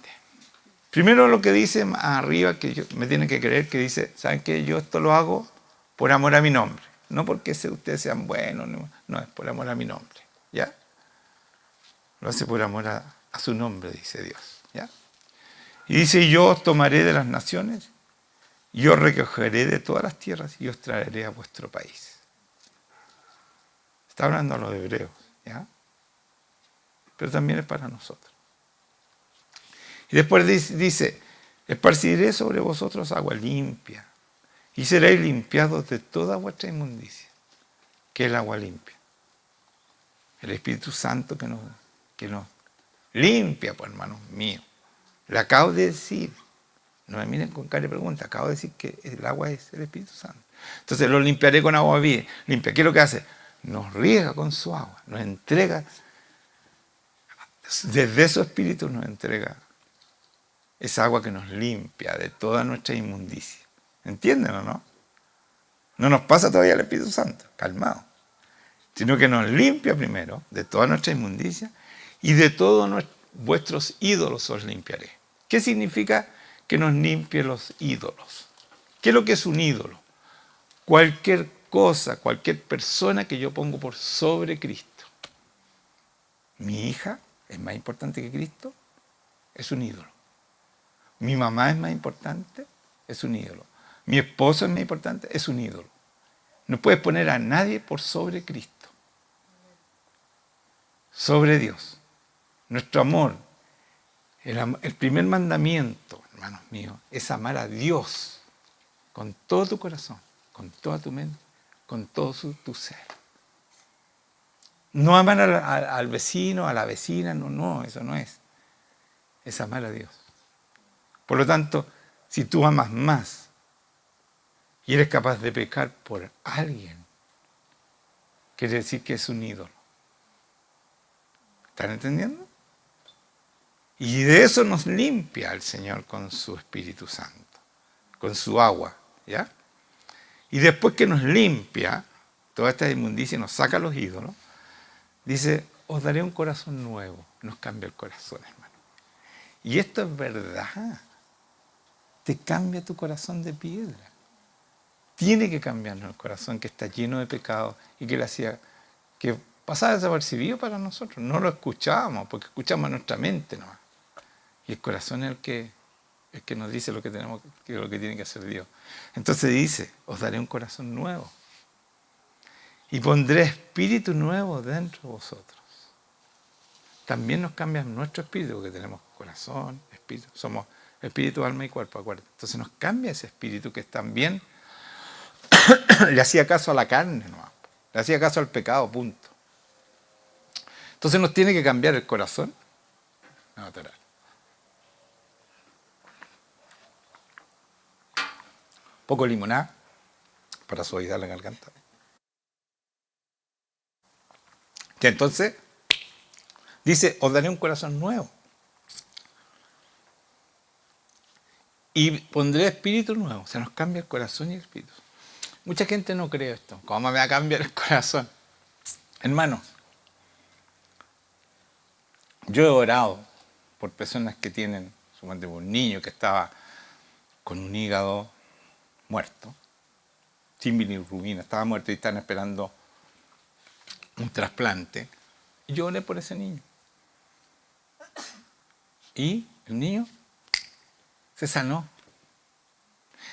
Primero lo que dice arriba, que me tienen que creer, que dice, ¿saben qué? Yo esto lo hago por amor a mi nombre. No porque ustedes sean buenos, no, es por amor a mi nombre. ¿Ya? Lo hace por amor a su nombre, dice Dios. ¿Ya? Y dice, yo os tomaré de las naciones, y os recogeré de todas las tierras, y os traeré a vuestro país. Está hablando a los hebreos, ¿ya? Pero también es para nosotros. Y después dice, esparciré sobre vosotros agua limpia, y seréis limpiados de toda vuestra inmundicia. ¿Qué es el agua limpia? El Espíritu Santo que nos limpia, pues, hermanos míos. Le acabo de decir, no me miren con cara de pregunta, acabo de decir que el agua es el Espíritu Santo. Entonces lo limpiaré con agua limpia. ¿Qué es lo que hace? Nos riega con su agua, nos entrega, desde su Espíritu nos entrega esa agua que nos limpia de toda nuestra inmundicia. ¿Entienden o no? No nos pasa todavía el Espíritu Santo, calmado. Sino que nos limpia primero de toda nuestra inmundicia y de todos vuestros ídolos os limpiaré. ¿Qué significa que nos limpie los ídolos? ¿Qué es lo que es un ídolo? Cualquier cosa, cualquier persona que yo pongo por sobre Cristo. Mi hija es más importante que Cristo, es un ídolo. Mi mamá es más importante, es un ídolo. Mi esposo es más importante, es un ídolo. No puedes poner a nadie por sobre Cristo, sobre Dios. Nuestro amor, el primer mandamiento, hermanos míos, es amar a Dios con todo tu corazón, con toda tu mente, con todo tu ser. No amar al vecino, a la vecina, no, eso no es. Es amar a Dios. Por lo tanto, si tú amas más y eres capaz de pecar por alguien, quiere decir que es un ídolo. ¿Están entendiendo? Y de eso nos limpia el Señor con su Espíritu Santo, con su agua, ¿ya? Y después que nos limpia toda esta inmundicia y nos saca los ídolos, dice, os daré un corazón nuevo. Nos cambia el corazón, hermano. Y esto es verdad. Te cambia tu corazón de piedra. Tiene que cambiarnos el corazón que está lleno de pecado y que pasaba desapercibido para nosotros. No lo escuchábamos porque escuchamos a nuestra mente nomás. Y el corazón es el que nos dice lo que tiene que hacer Dios. Entonces dice, os daré un corazón nuevo. Y pondré espíritu nuevo dentro de vosotros. También nos cambia nuestro espíritu, porque tenemos corazón, espíritu. Somos espíritu, alma y cuerpo, acuérdate. Entonces nos cambia ese espíritu que también le hacía caso a la carne, nomás. Le hacía caso al pecado, punto. Entonces nos tiene que cambiar el corazón. No, esperar. Poco limonada para suavizar la garganta. Que entonces dice, os daré un corazón nuevo. Y pondré espíritu nuevo. Se nos cambia el corazón y el espíritu. Mucha gente no cree esto. ¿Cómo me va a cambiar el corazón? Hermanos, yo he orado por personas que tienen, suponte un niño que estaba con un hígado muerto, sin bilirrubina, estaba muerto y están esperando un trasplante. Y yo oré por ese niño. Y el niño se sanó.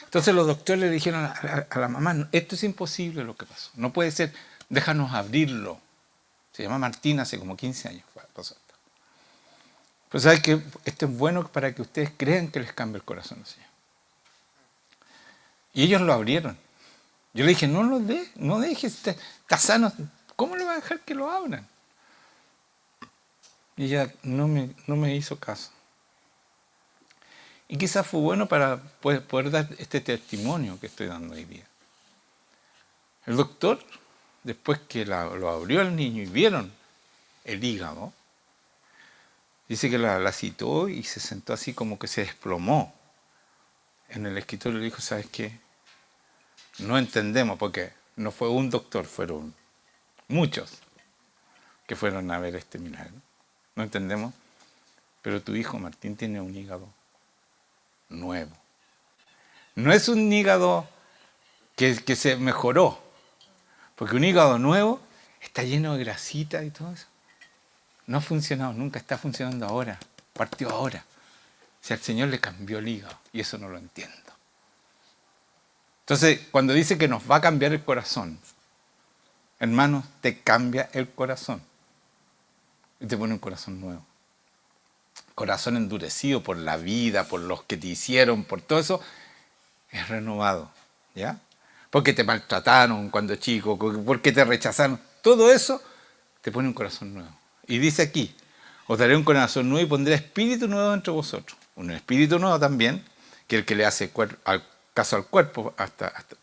Entonces los doctores le dijeron a la mamá, esto es imposible lo que pasó. No puede ser, déjanos abrirlo. Se llama Martín, hace como 15 años pasó esto. Pero ¿sabes qué? Esto es bueno para que ustedes crean que les cambie el corazón al Señor. Y ellos lo abrieron. Yo le dije, no dejes, está sano. ¿Cómo le va a dejar que lo abran? Y ella no me hizo caso. Y quizás fue bueno para poder dar este testimonio que estoy dando hoy día. El doctor, después que lo abrió al niño y vieron el hígado, dice que la citó y se sentó así como que se desplomó en el escritorio y le dijo, ¿sabes qué? No entendemos, porque no fue un doctor, fueron muchos que fueron a ver este milagro. No entendemos, pero tu hijo Martín tiene un hígado nuevo. No es un hígado que se mejoró, porque un hígado nuevo está lleno de grasita y todo eso. No ha funcionado, nunca está funcionando ahora, partió ahora. O sea, el Señor le cambió el hígado y eso no lo entiendo. Entonces, cuando dice que nos va a cambiar el corazón, hermanos, te cambia el corazón y te pone un corazón nuevo. Corazón endurecido por la vida, por los que te hicieron, por todo eso, es renovado, ¿ya? Porque te maltrataron cuando chico, porque te rechazaron, todo eso te pone un corazón nuevo. Y dice aquí, os daré un corazón nuevo y pondré espíritu nuevo entre vosotros. Un espíritu nuevo también, que el que le hace caso al cuerpo,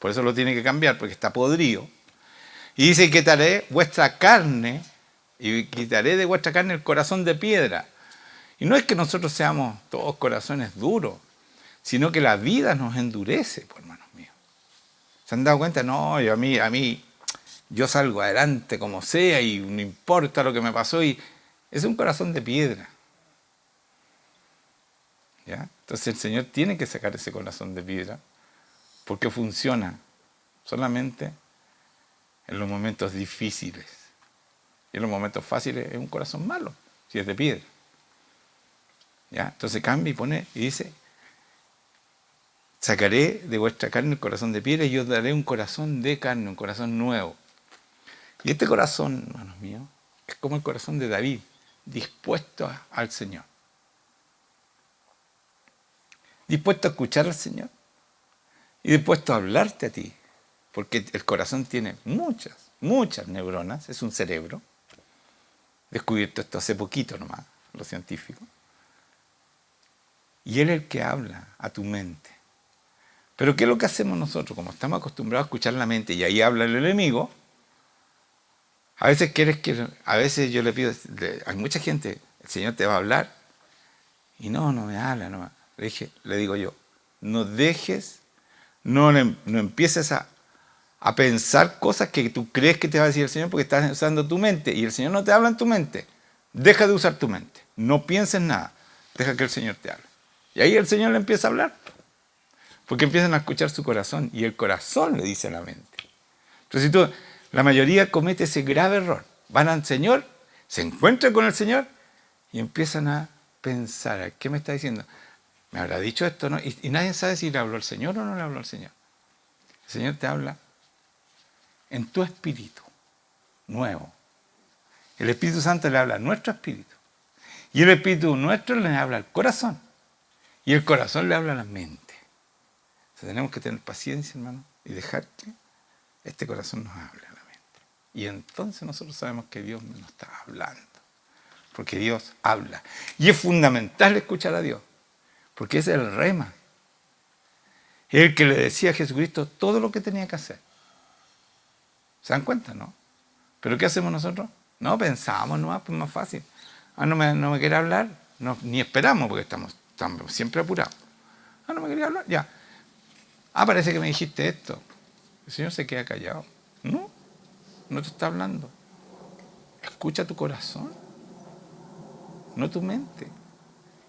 por eso lo tiene que cambiar, porque está podrido. Y dice, quitaré vuestra carne, y quitaré de vuestra carne el corazón de piedra. Y no es que nosotros seamos todos corazones duros, sino que la vida nos endurece, pues, hermanos míos. ¿Se han dado cuenta? No, a mí, yo salgo adelante como sea y no importa lo que me pasó. Y es un corazón de piedra. ¿Ya? Entonces el Señor tiene que sacar ese corazón de piedra porque funciona solamente en los momentos difíciles. Y en los momentos fáciles es un corazón malo, si es de piedra. ¿Ya? Entonces cambia y pone y dice, sacaré de vuestra carne el corazón de piedra y yo os daré un corazón de carne, un corazón nuevo. Y este corazón, hermanos míos, es como el corazón de David, dispuesto al Señor. Dispuesto a escuchar al Señor y dispuesto a hablarte a ti. Porque el corazón tiene muchas neuronas, es un cerebro. Descubierto esto hace poquito nomás, los científicos. Y Él es el que habla a tu mente. Pero ¿qué es lo que hacemos nosotros? Como estamos acostumbrados a escuchar la mente y ahí habla el enemigo, a veces yo le pido, hay mucha gente, el Señor te va a hablar y no me habla, no. Le digo yo, no empieces a pensar cosas que tú crees que te va a decir el Señor porque estás usando tu mente y el Señor no te habla en tu mente. Deja de usar tu mente, no pienses nada, deja que el Señor te hable. Y ahí el Señor le empieza a hablar, porque empiezan a escuchar su corazón y el corazón le dice a la mente. Entonces la mayoría comete ese grave error. Van al Señor, se encuentran con el Señor y empiezan a pensar, ¿qué me está diciendo? ¿Me habrá dicho esto? ¿No? Y nadie sabe si le habló al Señor o no le habló al Señor. El Señor te habla en tu espíritu nuevo. El Espíritu Santo le habla a nuestro espíritu. Y el espíritu nuestro le habla al corazón. Y el corazón le habla a la mente. O sea, tenemos que tener paciencia, hermano, y dejar que este corazón nos hable a la mente. Y entonces nosotros sabemos que Dios nos está hablando. Porque Dios habla. Y es fundamental escuchar a Dios. Porque es el rema. Es el que le decía a Jesucristo todo lo que tenía que hacer. ¿Se dan cuenta, no? ¿Pero qué hacemos nosotros? No, pensamos nomás, pues más fácil. No me quiere hablar. No, ni esperamos porque estamos siempre apurados. No me quería hablar, ya. Parece que me dijiste esto. El Señor se queda callado. No te está hablando. Escucha tu corazón, no tu mente.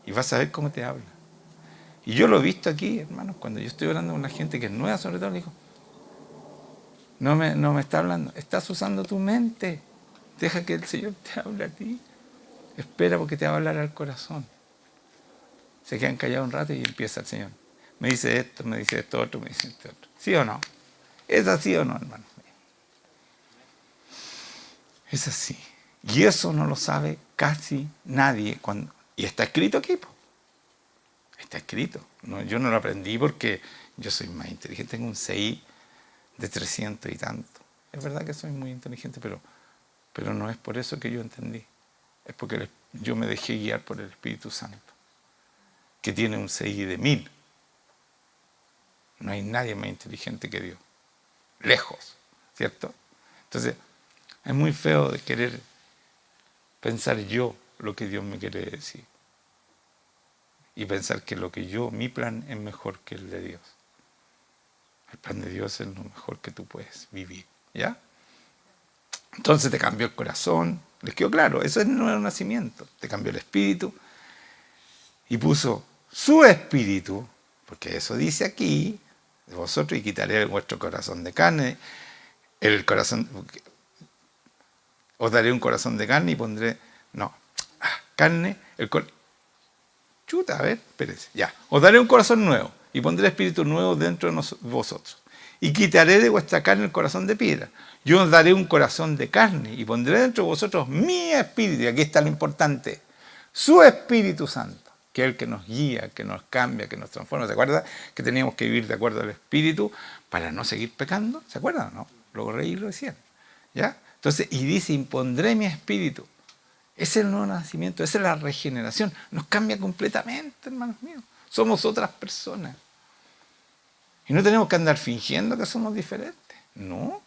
Y vas a ver cómo te habla. Y yo lo he visto aquí, hermanos, cuando yo estoy hablando con una gente que es nueva, sobre todo, le digo, no me está hablando, estás usando tu mente. Deja que el Señor te hable a ti. Espera porque te va a hablar al corazón. Se quedan callados un rato y empieza el Señor. Me dice esto otro, me dice esto otro. ¿Sí o no? ¿Es así o no, hermano? Es así. Y eso no lo sabe casi nadie. Y está escrito aquí. Está escrito. No, yo no lo aprendí porque yo soy más inteligente. Tengo un CI de 300 y tanto. Es verdad que soy muy inteligente, pero no es por eso que yo entendí. Es porque yo me dejé guiar por el Espíritu Santo, que tiene un CI de 1000. No hay nadie más inteligente que Dios. Lejos. ¿cierto? Entonces, es muy feo de querer pensar yo lo que Dios me quiere decir. Y pensar que mi plan es mejor que el de Dios. El plan de Dios es lo mejor que tú puedes vivir, ¿ya? Entonces te cambió el corazón, les quedó claro, eso es el nuevo nacimiento. Te cambió el espíritu y puso su espíritu, porque eso dice aquí, de vosotros, y quitaré vuestro corazón de carne, os daré un corazón de carne y pondré, carne, chuta, a ver, espérense, ya, os daré un corazón nuevo y pondré espíritu nuevo dentro de vosotros. Y quitaré de vuestra carne el corazón de piedra. Yo os daré un corazón de carne y pondré dentro de vosotros mi espíritu. Y aquí está lo importante. Su Espíritu Santo, que es el que nos guía, que nos cambia, que nos transforma. ¿Se acuerdan que teníamos que vivir de acuerdo al Espíritu para no seguir pecando? ¿Se acuerdan o no? Lo reí y lo decían. ¿Ya? Entonces, y dice, impondré mi espíritu. Ese es el nuevo nacimiento, esa es la regeneración. Nos cambia completamente, hermanos míos. Somos otras personas. Y no tenemos que andar fingiendo que somos diferentes. No.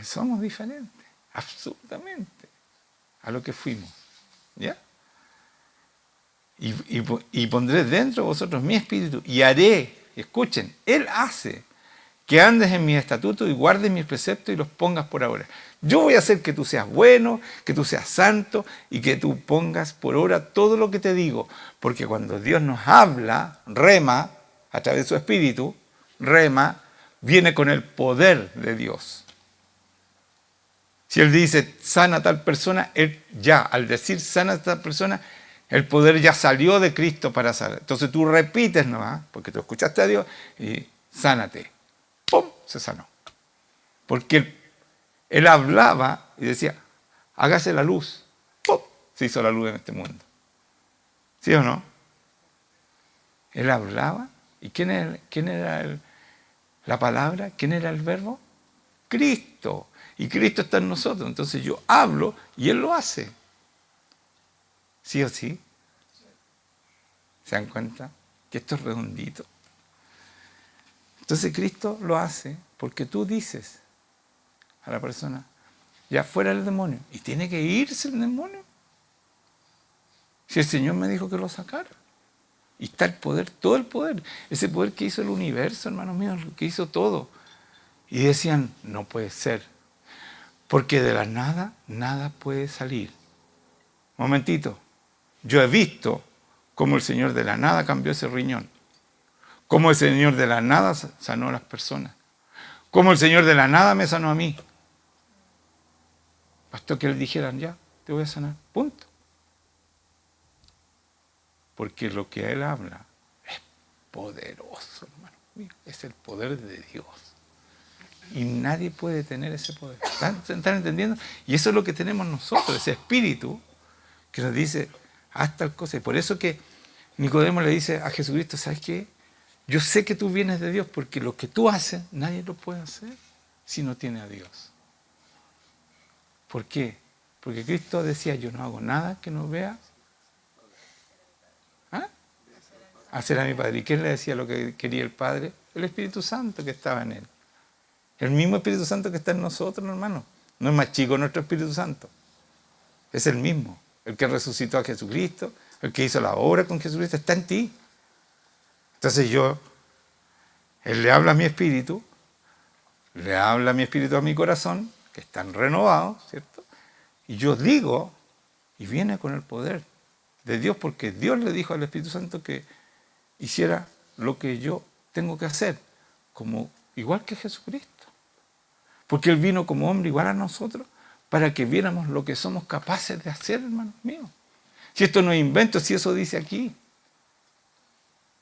Somos diferentes, absolutamente, a lo que fuimos. ¿Ya? Y pondré dentro de vosotros mi espíritu y haré, escuchen, Él hace que andes en mis estatutos y guardes mis preceptos y los pongas por obra. Yo voy a hacer que tú seas bueno, que tú seas santo y que tú pongas por obra todo lo que te digo. Porque cuando Dios nos habla, rema, a través de su espíritu, rema, viene con el poder de Dios. Si Él dice, sana a tal persona, Él ya, al decir sana a tal persona, el poder ya salió de Cristo para sanar. Entonces tú repites nomás, porque tú escuchaste a Dios, y sánate. ¡Pum! Se sanó. Porque él hablaba y decía, hágase la luz. ¡Pum! Se hizo la luz en este mundo. ¿Sí o no? Él hablaba. ¿Y quién era la palabra? ¿Quién era el verbo? Cristo. Y Cristo está en nosotros. Entonces yo hablo y Él lo hace. ¿Sí o sí? ¿Se dan cuenta? Que esto es redondito. Entonces Cristo lo hace porque tú dices a la persona, ya fuera el demonio. Y tiene que irse el demonio. Si el Señor me dijo que lo sacara. Y está el poder, todo el poder. Ese poder que hizo el universo, hermanos míos, que hizo todo. Y decían, no puede ser. Porque de la nada, nada puede salir. Momentito. Yo he visto cómo el Señor de la nada cambió ese riñón. Cómo el Señor de la nada sanó a las personas. Cómo el Señor de la nada me sanó a mí. Bastó que Él dijera, ya, te voy a sanar. Punto. Porque lo que Él habla es poderoso, hermano mío. Es el poder de Dios. Y nadie puede tener ese poder. ¿Están entendiendo? Y eso es lo que tenemos nosotros, ese espíritu que nos dice, haz tal cosa. Y por eso que Nicodemo le dice a Jesucristo, ¿sabes qué? Yo sé que tú vienes de Dios porque lo que tú haces, nadie lo puede hacer si no tiene a Dios. ¿Por qué? Porque Cristo decía, yo no hago nada que no vea. Hacer a mi Padre. ¿Y quién le decía lo que quería el Padre? El Espíritu Santo que estaba en Él. El mismo Espíritu Santo que está en nosotros, hermano. No es más chico nuestro Espíritu Santo. Es el mismo. El que resucitó a Jesucristo, el que hizo la obra con Jesucristo, está en ti. Entonces Él le habla a mi espíritu, le habla a mi espíritu a mi corazón, que están renovados, ¿cierto? Y yo digo, y viene con el poder de Dios, porque Dios le dijo al Espíritu Santo que hiciera lo que yo tengo que hacer, igual que Jesucristo. Porque Él vino como hombre igual a nosotros, para que viéramos lo que somos capaces de hacer, hermanos míos. Si esto no es invento, si eso dice aquí.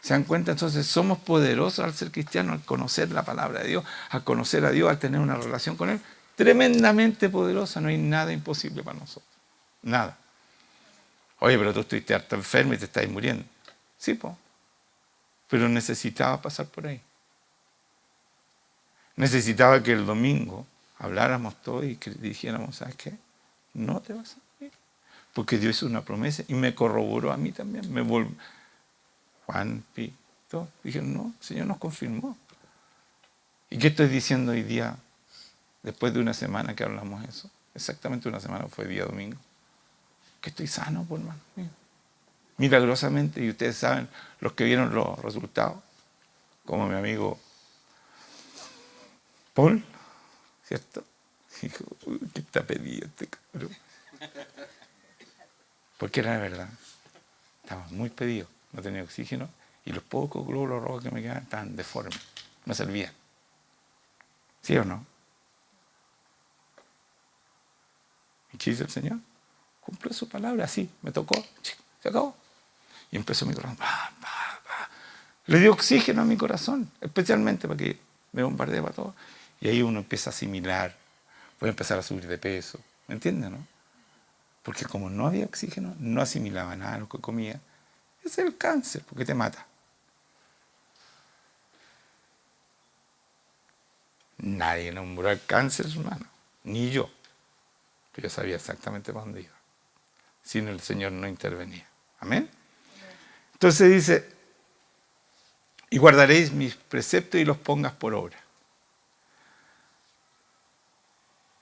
¿Se dan cuenta? Entonces somos poderosos al ser cristianos, al conocer la palabra de Dios, al conocer a Dios, al tener una relación con Él. Tremendamente poderosa, no hay nada imposible para nosotros. Nada. Oye, pero tú estuviste harto enfermo y te estás muriendo. Sí, po. Pero necesitaba pasar por ahí. Necesitaba que el domingo habláramos todos y que dijéramos, ¿sabes qué? No te vas a morir. Porque Dios hizo una promesa y me corroboró a mí también. Juan, Pito, dijeron, no, el Señor nos confirmó. ¿Y qué estoy diciendo hoy día, después de una semana que hablamos eso? Exactamente una semana, fue día domingo. Que estoy sano, por hermano mío. Milagrosamente, y ustedes saben, los que vieron los resultados, como mi amigo Paul, ¿cierto? Dijo, uy, ¿qué está pedido este cabrón? Porque era la verdad. Estaba muy pedido, no tenía oxígeno, y los pocos glóbulos rojos que me quedaban estaban deformes, no servían. ¿Sí o no? ¿Y qué dice el Señor? Cumplió su palabra, así, me tocó, se acabó. Y empezó mi corazón. Le dio oxígeno a mi corazón, especialmente para que me bombardee para todo. Y ahí uno empieza a asimilar, puede empezar a subir de peso, ¿me entiendes, no? Porque como no había oxígeno, no asimilaba nada de lo que comía. Ese es el cáncer, porque te mata. Nadie nombró el cáncer, hermano, ni yo. Yo sabía exactamente para dónde iba. Si no, el Señor no intervenía. Amén. Entonces dice, y guardaréis mis preceptos y los pongas por obra.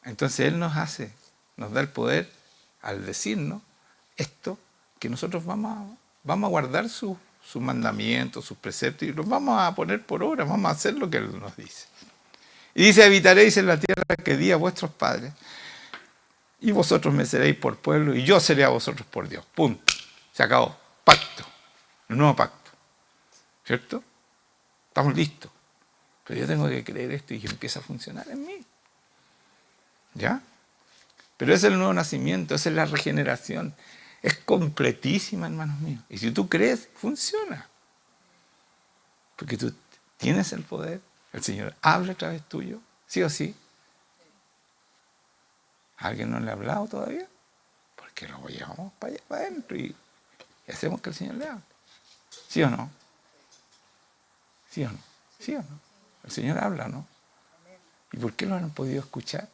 Entonces Él nos da el poder al decirnos esto, que nosotros vamos a guardar sus mandamientos, sus preceptos, y los vamos a poner por obra, vamos a hacer lo que Él nos dice. Y dice, habitaréis en la tierra que di a vuestros padres, y vosotros me seréis por pueblo, y yo seré a vosotros por Dios. Punto. Se acabó. Pacto. El nuevo pacto. ¿Cierto? Estamos listos. Pero yo tengo que creer esto y que empieza a funcionar en mí. ¿Ya? Pero ese es el nuevo nacimiento, esa es la regeneración. Es completísima, hermanos míos. Y si tú crees, funciona. Porque tú tienes el poder. El Señor habla a través tuyo, sí o sí. ¿A alguien no le ha hablado todavía? Porque lo llevamos para allá, para adentro, y hacemos que el Señor le hable. ¿Sí o no? ¿Sí o no? ¿Sí o no? El Señor habla, ¿no? ¿Y por qué lo han podido escuchar?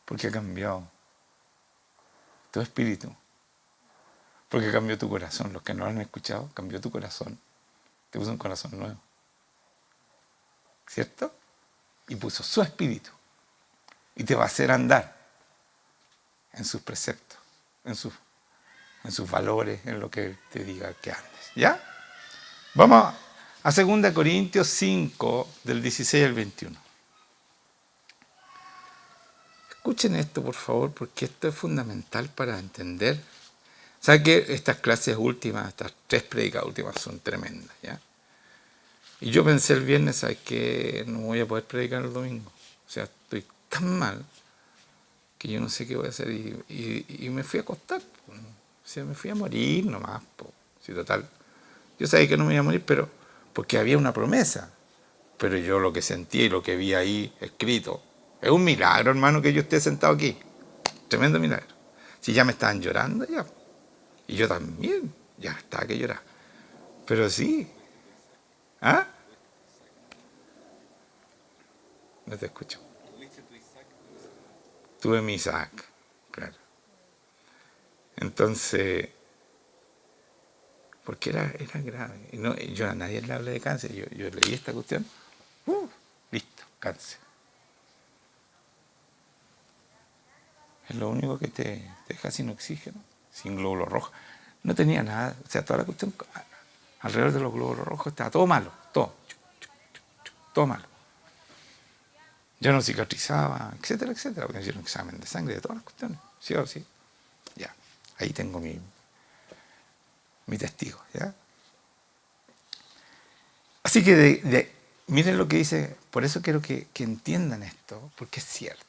Porque ha cambiado tu espíritu. Porque cambió tu corazón. Los que no lo han escuchado, cambió tu corazón. Te puso un corazón nuevo. ¿Cierto? Y puso su espíritu. Y te va a hacer andar en sus preceptos, en sus valores, en lo que Él te diga que andes. ¿Ya? Vamos a 2 Corintios 5, del 16 al 21. Escuchen esto, por favor, porque esto es fundamental para entender. ¿Saben qué? Estas clases últimas, estas 3 prédicas últimas son tremendas, ¿ya? Y yo pensé el viernes, ¿sabes qué? No voy a poder predicar el domingo. O sea, estoy tan mal que yo no sé qué voy a hacer. Y me fui a acostar. O sea, me fui a morir nomás. Sí, total. Yo sabía que no me iba a morir, pero porque había una promesa. Pero yo lo que sentí y lo que vi ahí escrito, es un milagro, hermano, que yo esté sentado aquí. Tremendo milagro. Si ya me estaban llorando, ya. Y yo también, ya estaba que llorar. Pero sí. ¿Ah? No te escucho. Tuve mi Isaac, claro. Entonces, porque era grave. Y no, yo a nadie le hablé de cáncer. Yo leí esta cuestión. Listo, cáncer. Es lo único que te deja sin oxígeno, sin glóbulos rojos. No tenía nada. O sea, toda la cuestión alrededor de los glóbulos rojos estaba todo malo. Todo malo. Ya no cicatrizaba, etcétera, etcétera. Porque me hicieron examen de sangre de todas las cuestiones. Sí o sí. Ya. Ahí tengo mi testigo. ¿Ya? Así que miren lo que dice. Por eso quiero que entiendan esto, porque es cierto.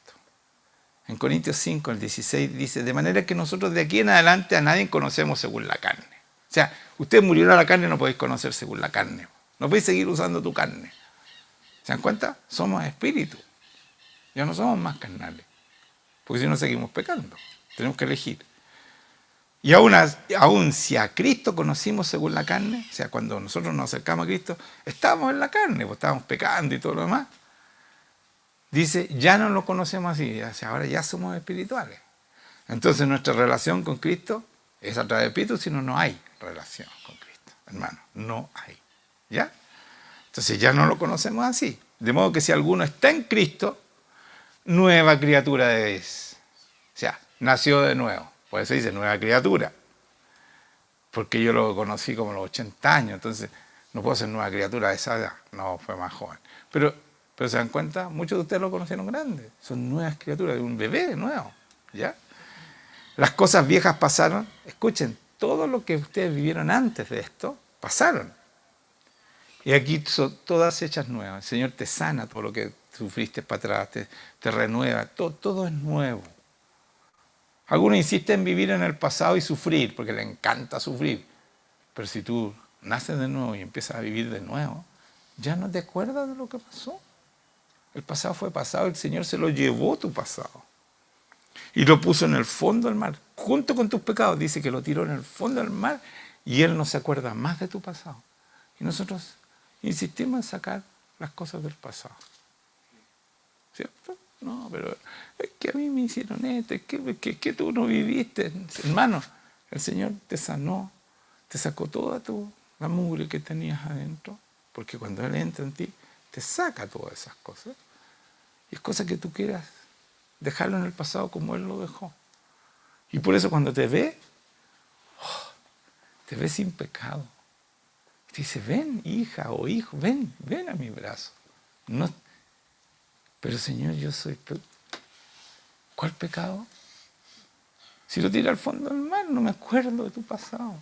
En Corintios 5, el 16, dice, de manera que nosotros de aquí en adelante a nadie conocemos según la carne. O sea, ustedes murieron a la carne y no podéis conocer según la carne. No podéis seguir usando tu carne. ¿Se dan cuenta? Somos espíritu. Ya no somos más carnales. Porque si no seguimos pecando. Tenemos que elegir. Y aún si a Cristo conocimos según la carne, o sea, cuando nosotros nos acercamos a Cristo, estábamos en la carne, pues estábamos pecando y todo lo demás. Dice, ya no lo conocemos así, o sea, ahora ya somos espirituales. Entonces nuestra relación con Cristo es a través de Espíritu, si no, no hay relación con Cristo, hermano, no hay. ¿Ya? Entonces ya no lo conocemos así. De modo que si alguno está en Cristo, nueva criatura es. O sea, nació de nuevo. Por eso dice nueva criatura. Porque yo lo conocí como a los 80 años, entonces no puedo ser nueva criatura a esa edad. No, fue más joven. Pero se dan cuenta, muchos de ustedes lo conocieron grande. Son nuevas criaturas, de un bebé nuevo. ¿Ya? Las cosas viejas pasaron. Escuchen, todo lo que ustedes vivieron antes de esto, pasaron. Y aquí son todas hechas nuevas. El Señor te sana todo lo que sufriste para atrás, te renueva, todo es nuevo. Algunos insisten en vivir en el pasado y sufrir, porque le encanta sufrir. Pero si tú naces de nuevo y empiezas a vivir de nuevo, ya no te acuerdas de lo que pasó. El pasado fue pasado, el Señor se lo llevó tu pasado. Y lo puso en el fondo del mar, junto con tus pecados. Dice que lo tiró en el fondo del mar y Él no se acuerda más de tu pasado. Y nosotros insistimos en sacar las cosas del pasado. ¿Cierto? No, pero es que a mí me hicieron esto, es que tú no viviste. Hermano, el Señor te sanó, te sacó toda la mugre que tenías adentro, porque cuando Él entra en ti, te saca todas esas cosas. Y es cosa que tú quieras dejarlo en el pasado como Él lo dejó. Y por eso cuando te ve sin pecado. Y te dice, ven, hija o hijo, ven a mi brazo. No, pero Señor, yo soy... ¿Cuál pecado? Si lo tira al fondo del mar, no me acuerdo de tu pasado.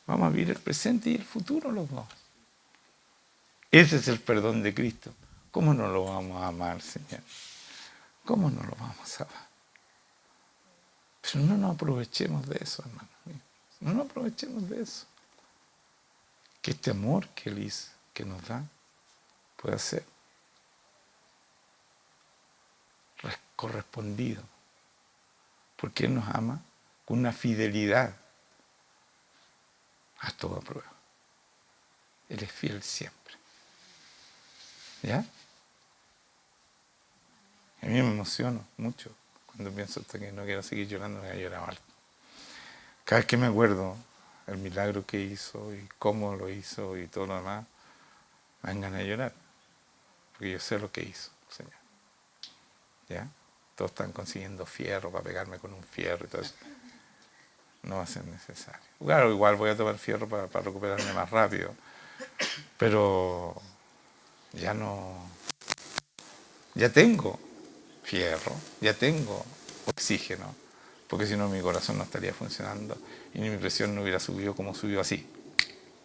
Vamos a vivir el presente y el futuro los dos. Ese es el perdón de Cristo. ¿Cómo no lo vamos a amar, Señor? ¿Cómo no lo vamos a amar? Pero no nos aprovechemos de eso, hermano. No nos aprovechemos de eso. Que este amor que Él hizo, que nos da, pueda ser correspondido. Porque Él nos ama con una fidelidad a toda prueba. Él es fiel siempre. ¿Ya? A mí me emociono mucho cuando pienso hasta que no quiero seguir llorando, me voy a llorar harto. Cada vez que me acuerdo el milagro que hizo y cómo lo hizo y todo lo demás, me dan ganas de llorar. Porque yo sé lo que hizo, Señor. ¿Ya? Todos están consiguiendo fierro para pegarme con un fierro y todo eso. No va a ser necesario. Claro, igual voy a tomar fierro para recuperarme más rápido. Pero ya no... Ya tengo fierro, ya tengo oxígeno, porque si no mi corazón no estaría funcionando y ni mi presión no hubiera subido como subió así,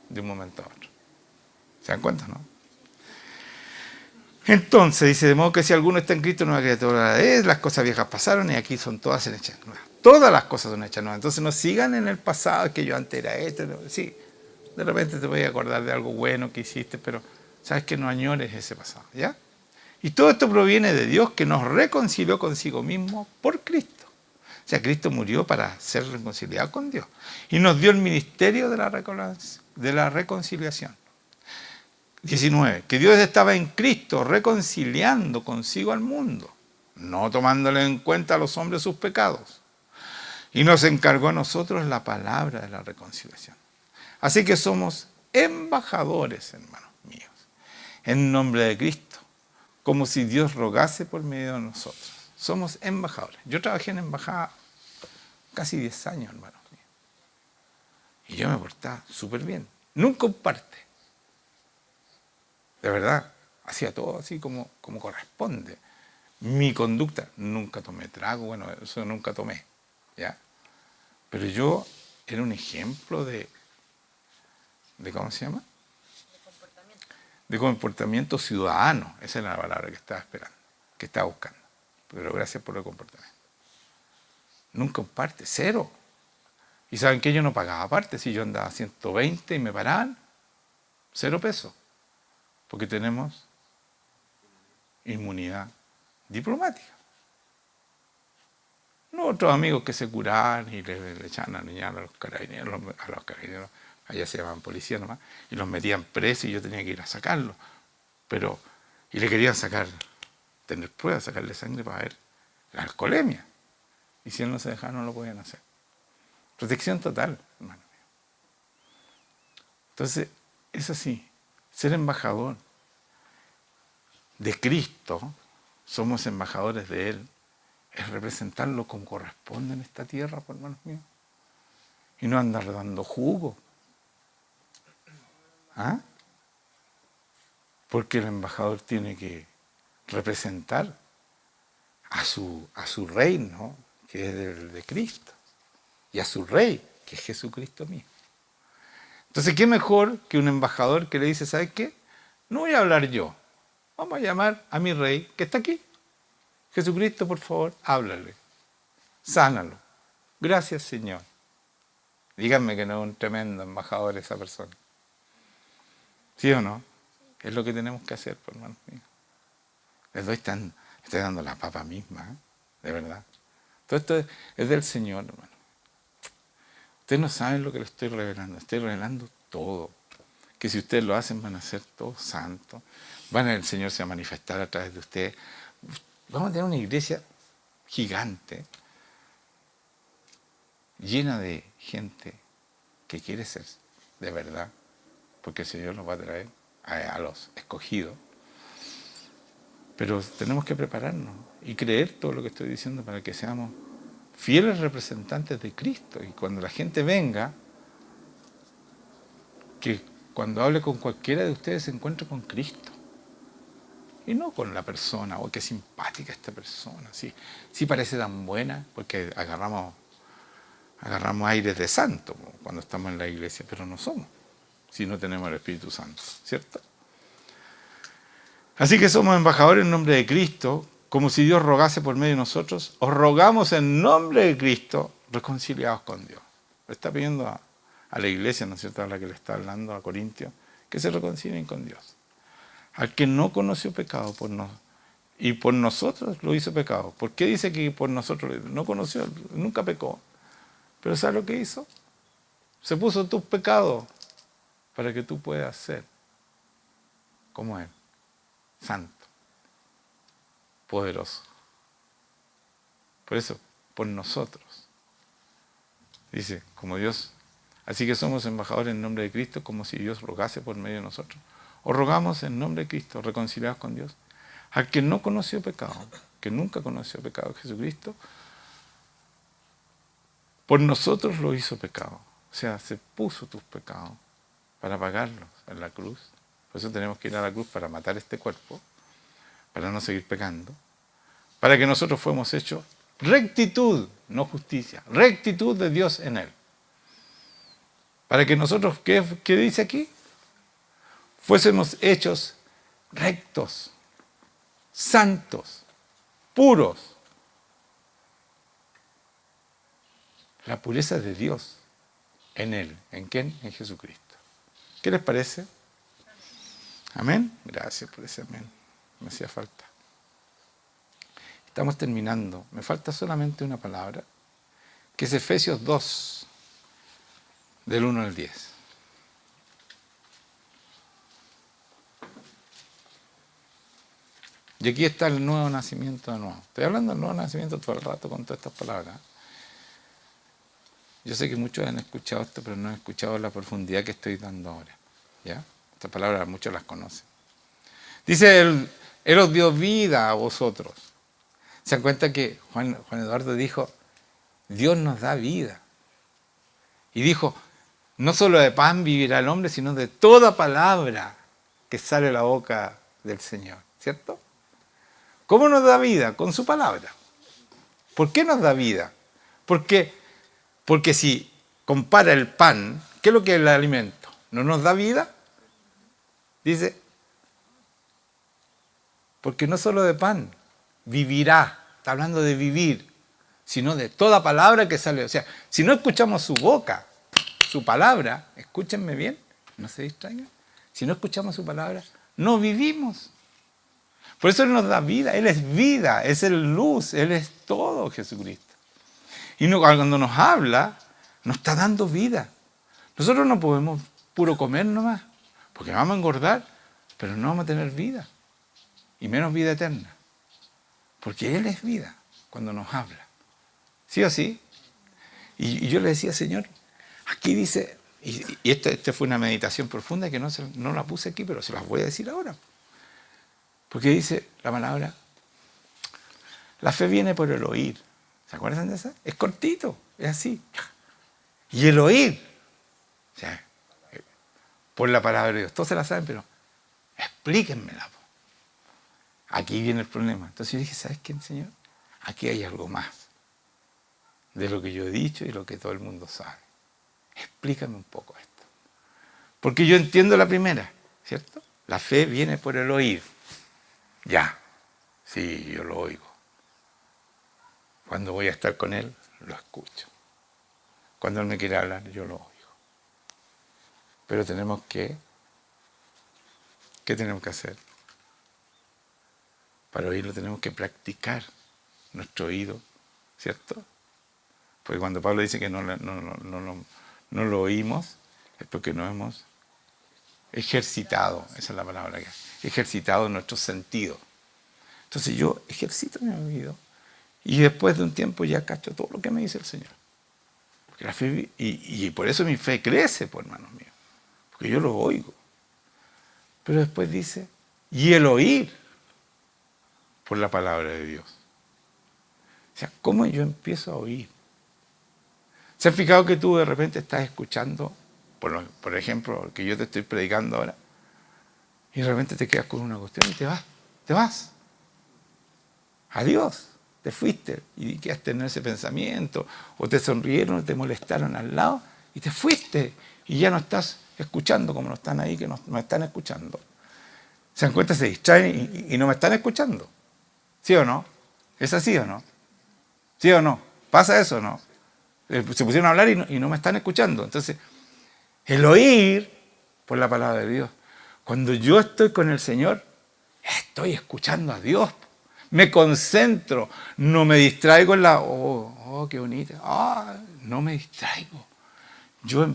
de un momento a otro. ¿Se dan cuenta, no? Entonces, dice, de modo que si alguno está en Cristo, nueva criatura es, las cosas viejas pasaron y aquí son todas hechas nuevas. Todas las cosas son hechas nuevas. Entonces no sigan en el pasado, que yo antes era esto. Sí, de repente te voy a acordar de algo bueno que hiciste, pero sabes que no añores ese pasado, ¿ya? Y todo esto proviene de Dios que nos reconcilió consigo mismo por Cristo. O sea, Cristo murió para ser reconciliado con Dios. Y nos dio el ministerio de la reconciliación. 19. Que Dios estaba en Cristo reconciliando consigo al mundo, no tomándole en cuenta a los hombres sus pecados. Y nos encargó a nosotros la palabra de la reconciliación. Así que somos embajadores, hermanos míos, en nombre de Cristo, como si Dios rogase por medio de nosotros. Somos embajadores. Yo trabajé en embajada casi 10 años, hermanos míos. Y yo me portaba súper bien. Nunca un parte. De verdad, hacía todo así como corresponde. Mi conducta, nunca tomé trago, bueno, eso nunca tomé, ¿ya? Pero yo era un ejemplo de ¿cómo se llama? De comportamiento ciudadano. Esa era la palabra que estaba esperando, que estaba buscando. Pero gracias por el comportamiento. Nunca un parte, cero. Y saben que yo no pagaba parte, si yo andaba a 120 y me paraban, 0 pesos. Porque tenemos inmunidad diplomática. No otros amigos que se curaban y le echaban a niñar a los carabineros, allá se llamaban policía nomás, y los metían presos y yo tenía que ir a sacarlos. Y le querían tener pruebas, sacarle sangre para ver la alcoholemia. Y si él no se dejaba, no lo podían hacer. Protección total, hermano mío. Entonces, es así, ser embajador de Cristo, somos embajadores de Él, es representarlo como corresponde en esta tierra, por hermanos míos. Y no andar dando jugo. ¿Ah? Porque el embajador tiene que representar a su reino, que es el de Cristo, y a su rey, que es Jesucristo mismo. Entonces, ¿qué mejor que un embajador que le dice, ¿sabes qué? No voy a hablar yo, vamos a llamar a mi rey, que está aquí. Jesucristo, por favor, háblale, sánalo. Gracias, Señor. Díganme que no es un tremendo embajador esa persona. ¿Sí o no? Es lo que tenemos que hacer, por hermanos míos. Estoy dando la papa misma, de verdad. Todo esto es del Señor, hermano. Ustedes no saben lo que les estoy revelando. Estoy revelando todo. Que si ustedes lo hacen, van a ser todos santos. El Señor se va a manifestar a través de ustedes. Vamos a tener una iglesia gigante, llena de gente que quiere ser de verdad, porque el Señor nos va a traer a los escogidos. Pero tenemos que prepararnos y creer todo lo que estoy diciendo para que seamos fieles representantes de Cristo. Y cuando la gente venga, que cuando hable con cualquiera de ustedes se encuentre con Cristo. Y no con la persona, qué simpática esta persona, sí parece tan buena, porque agarramos aires de santo cuando estamos en la iglesia, pero no somos, si no tenemos el Espíritu Santo, ¿cierto? Así que somos embajadores en nombre de Cristo, como si Dios rogase por medio de nosotros. Os rogamos en nombre de Cristo, reconciliados con Dios. Le está pidiendo a la iglesia, ¿no es cierto?, a la que le está hablando, a Corintios, que se reconcilien con Dios. Al que no conoció pecado y por nosotros lo hizo pecado. ¿Por qué dice que por nosotros no conoció? Nunca pecó. Pero ¿sabes lo que hizo? Se puso tus pecados para que tú puedas ser como Él. Santo, poderoso. Por eso, por nosotros. Dice, como Dios. Así que somos embajadores en nombre de Cristo, como si Dios rogase por medio de nosotros. Os rogamos en nombre de Cristo, reconciliados con Dios. Al que no conoció pecado, que nunca conoció pecado, Jesucristo, por nosotros lo hizo pecado. O sea, se puso tus pecados para pagarlos en la cruz. Por eso tenemos que ir a la cruz para matar este cuerpo, para no seguir pecando, para que nosotros fuéramos hechos rectitud, no justicia, rectitud de Dios en Él. Para que nosotros, ¿qué dice aquí? Fuésemos hechos rectos, santos, puros. La pureza de Dios en Él. ¿En quién? En Jesucristo. ¿Qué les parece? ¿Amén? Gracias por ese amén. Me hacía falta. Estamos terminando. Me falta solamente una palabra, que es Efesios 2, del 1 al 10. Y aquí está el nuevo nacimiento de nuevo. Estoy hablando del nuevo nacimiento todo el rato con todas estas palabras. Yo sé que muchos han escuchado esto, pero no han escuchado la profundidad que estoy dando ahora. ¿Ya? Estas palabras muchos las conocen. Dice, Él os dio vida a vosotros. ¿Se dan cuenta que Juan Eduardo dijo, Dios nos da vida? Y dijo, no solo de pan vivirá el hombre, sino de toda palabra que sale de la boca del Señor. ¿Cierto? ¿Cómo nos da vida? Con su palabra. ¿Por qué nos da vida? Porque si compara el pan, ¿qué es lo que es el alimento? ¿No nos da vida? Dice, porque no solo de pan vivirá, está hablando de vivir, sino de toda palabra que sale. O sea, si no escuchamos su boca, su palabra, escúchenme bien, no se distraigan, si no escuchamos su palabra, no vivimos. Por eso Él nos da vida, Él es vida, es el luz, Él es todo, Jesucristo. Y cuando nos habla, nos está dando vida. Nosotros no podemos puro comer nomás, porque vamos a engordar, pero no vamos a tener vida. Y menos vida eterna. Porque Él es vida cuando nos habla. ¿Sí o sí? Y yo le decía, Señor, aquí dice, y esta fue una meditación profunda que no la puse aquí, pero se las voy a decir ahora. Porque dice la palabra, la fe viene por el oír. ¿Se acuerdan de esa? Es cortito, es así. Y el oír, o sea, por la palabra de Dios. Todos se la saben, pero explíquenmela. Aquí viene el problema. Entonces yo dije, ¿sabes qué, Señor? Aquí hay algo más de lo que yo he dicho y lo que todo el mundo sabe. Explícame un poco esto. Porque yo entiendo la primera, ¿cierto? La fe viene por el oír. Ya, sí, yo lo oigo. Cuando voy a estar con Él, lo escucho. Cuando Él me quiere hablar, yo lo oigo. Pero tenemos que, ¿qué tenemos que hacer? Para oírlo tenemos que practicar nuestro oído, ¿cierto? Porque cuando Pablo dice que no lo oímos, es porque no hemos ejercitado, esa es la palabra que ejercitado nuestros sentidos. Entonces yo ejercito mi oído y después de un tiempo ya cacho todo lo que me dice el Señor. Porque la fe, y por eso mi fe crece, pues, hermanos míos, porque yo lo oigo. Pero después dice, y el oír por la palabra de Dios. O sea, ¿cómo yo empiezo a oír? ¿Se han fijado que tú de repente estás escuchando, por ejemplo, que yo te estoy predicando ahora, y de repente te quedas con una cuestión y te vas. Adiós, te fuiste y quedaste en ese pensamiento, o te sonrieron, o te molestaron al lado, y te fuiste, y ya no estás escuchando como no están ahí, que no están escuchando. Se dan cuenta, se distraen y no me están escuchando. ¿Sí o no? ¿Es así o no? ¿Sí o no? ¿Pasa eso o no? Se pusieron a hablar y no me están escuchando. Entonces, el oír por la palabra de Dios. Cuando yo estoy con el Señor, estoy escuchando a Dios. Me concentro, no me distraigo en la... Oh, qué bonita. No me distraigo. Yo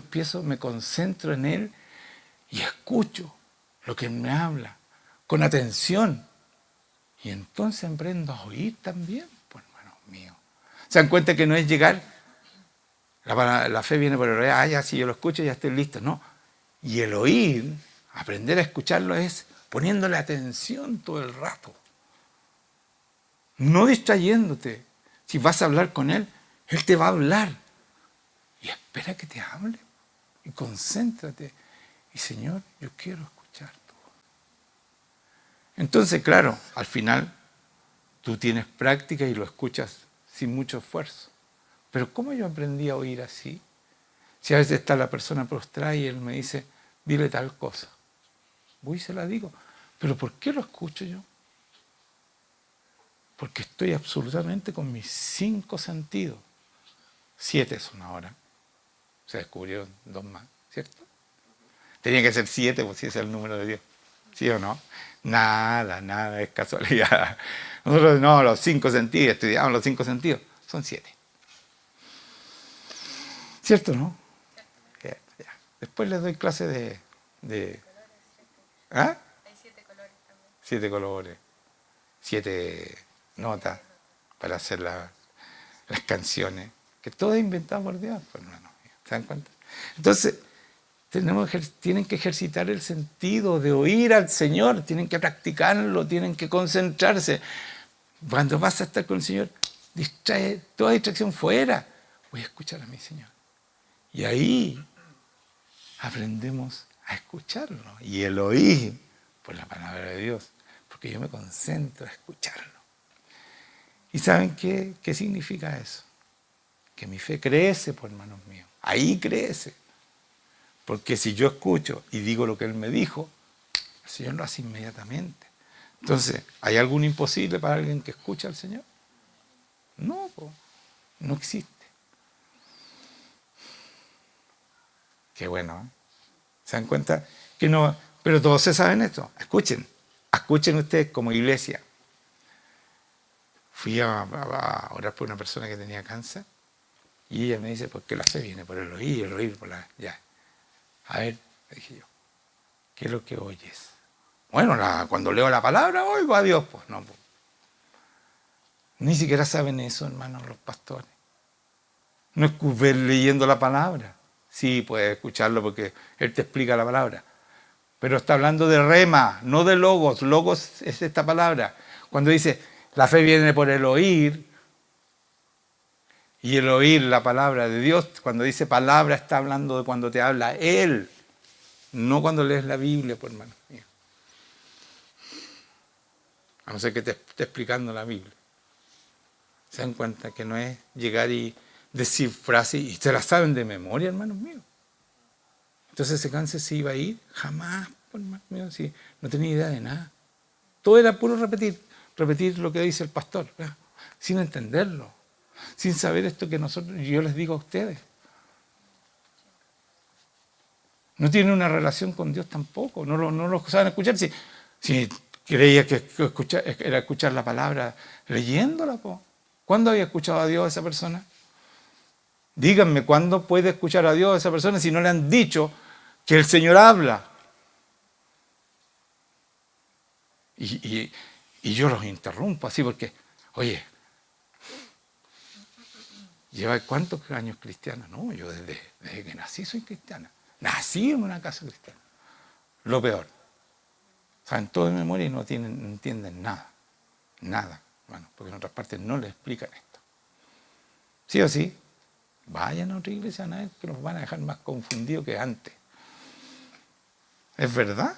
me concentro en Él y escucho lo que Él me habla con atención. Y entonces aprendo a oír también, pues, hermanos míos. ¿Se dan cuenta que no es llegar? La fe viene por el oír. Ya, si yo lo escucho, ya estoy listo. No. Y el oír, aprender a escucharlo es poniéndole atención todo el rato. No distrayéndote. Si vas a hablar con Él, Él te va a hablar. Y espera que te hable. Y concéntrate. Y Señor, yo quiero escuchar todo. Entonces, claro, al final, tú tienes práctica y lo escuchas sin mucho esfuerzo. Pero ¿cómo yo aprendí a oír así? Si a veces está la persona prostrada y Él me dice, dile tal cosa. Voy y se la digo. ¿Pero por qué lo escucho yo? Porque estoy absolutamente con mis 5 sentidos. 7 son ahora. Se descubrieron 2 más, ¿cierto? Tenía que ser 7, pues si ese es el número de Dios. ¿Sí o no? Nada es casualidad. Nosotros no, los 5 sentidos, estudiamos los 5 sentidos. Son 7. ¿Cierto, no? Ya. Después les doy clase de ¿ah? Hay 7 colores también. 7 colores. 7 notas para hacer las canciones. Que todo es inventado por Dios, pues, hermano. ¿Se dan cuenta? Entonces, tienen que ejercitar el sentido de oír al Señor, tienen que practicarlo, tienen que concentrarse. Cuando vas a estar con el Señor, distrae toda distracción fuera. Voy a escuchar a mi Señor. Y ahí aprendemos a escucharlo. Y el oír por la palabra de Dios. Porque yo me concentro a escucharlo. ¿Y saben qué significa eso? Que mi fe crece, pues, hermanos míos. Ahí crece. Porque si yo escucho y digo lo que Él me dijo, el Señor lo hace inmediatamente. Entonces, ¿hay algún imposible para alguien que escucha al Señor? No, no existe. Qué bueno, ¿eh? ¿Se dan cuenta? Que no, pero todos se saben esto. Escuchen ustedes como iglesia. Fui a orar por una persona que tenía cáncer y ella me dice, porque la fe viene por el oír por la... Ya. A ver, le dije yo, ¿qué es lo que oyes? Bueno, cuando leo la palabra, oigo a Dios. Pues no. Pues. Ni siquiera saben eso, hermanos, los pastores. No es ver leyendo la palabra. Sí, puedes escucharlo porque Él te explica la palabra. Pero está hablando de rema, no de logos. Logos es esta palabra. Cuando dice, la fe viene por el oír, y el oír la palabra de Dios, cuando dice palabra está hablando de cuando te habla Él, no cuando lees la Biblia, por hermano mío. A no ser que te esté explicando la Biblia. Se dan cuenta que no es llegar y decir frases y se las saben de memoria, hermanos míos. Entonces ese cáncer se iba a ir jamás, por hermano mío, si no tenía idea de nada. Todo era puro repetir lo que dice el pastor, ¿verdad? Sin entenderlo, sin saber esto que yo les digo a ustedes. No tienen una relación con Dios tampoco, no lo saben escuchar. Si creía que era escuchar la palabra leyéndola, po. ¿Cuándo había escuchado a Dios a esa persona? Díganme, ¿cuándo puede escuchar a Dios a esa persona si no le han dicho que el Señor habla? Y yo los interrumpo así porque, oye, ¿lleva cuántos años cristiana? No, yo desde que nací soy cristiana. Nací en una casa cristiana. Lo peor. Saben todo de memoria y no entienden nada. Nada, bueno, porque en otras partes no les explican esto. Sí o sí, vayan a otra iglesia, a ver que los van a dejar más confundidos que antes. Es verdad.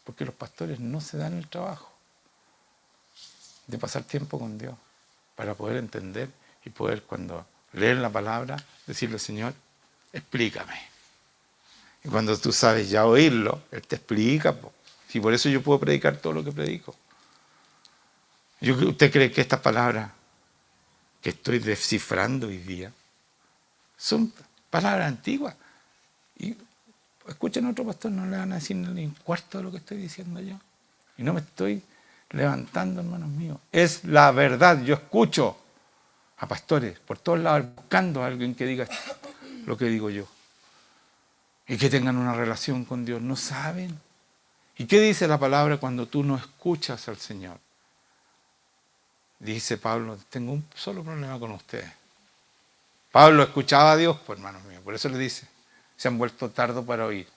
Porque los pastores no se dan el trabajo de pasar tiempo con Dios para poder entender y poder, cuando leen la palabra, decirle, Señor, explícame. Y cuando tú sabes ya oírlo, Él te explica. Si por eso yo puedo predicar todo lo que predico. ¿Usted cree que estas palabras que estoy descifrando hoy día son palabras antiguas? Y escuchen a otro pastor, no le van a decir ni un cuarto de lo que estoy diciendo yo. Y no me estoy levantando, hermanos míos. Es la verdad. Yo escucho a pastores por todos lados buscando a alguien que diga lo que digo yo. Y que tengan una relación con Dios. No saben. ¿Y qué dice la palabra cuando tú no escuchas al Señor? Dice Pablo, tengo un solo problema con ustedes. Pablo escuchaba a Dios, pues, hermanos míos. Por eso le dice, se han vuelto tardos para oír.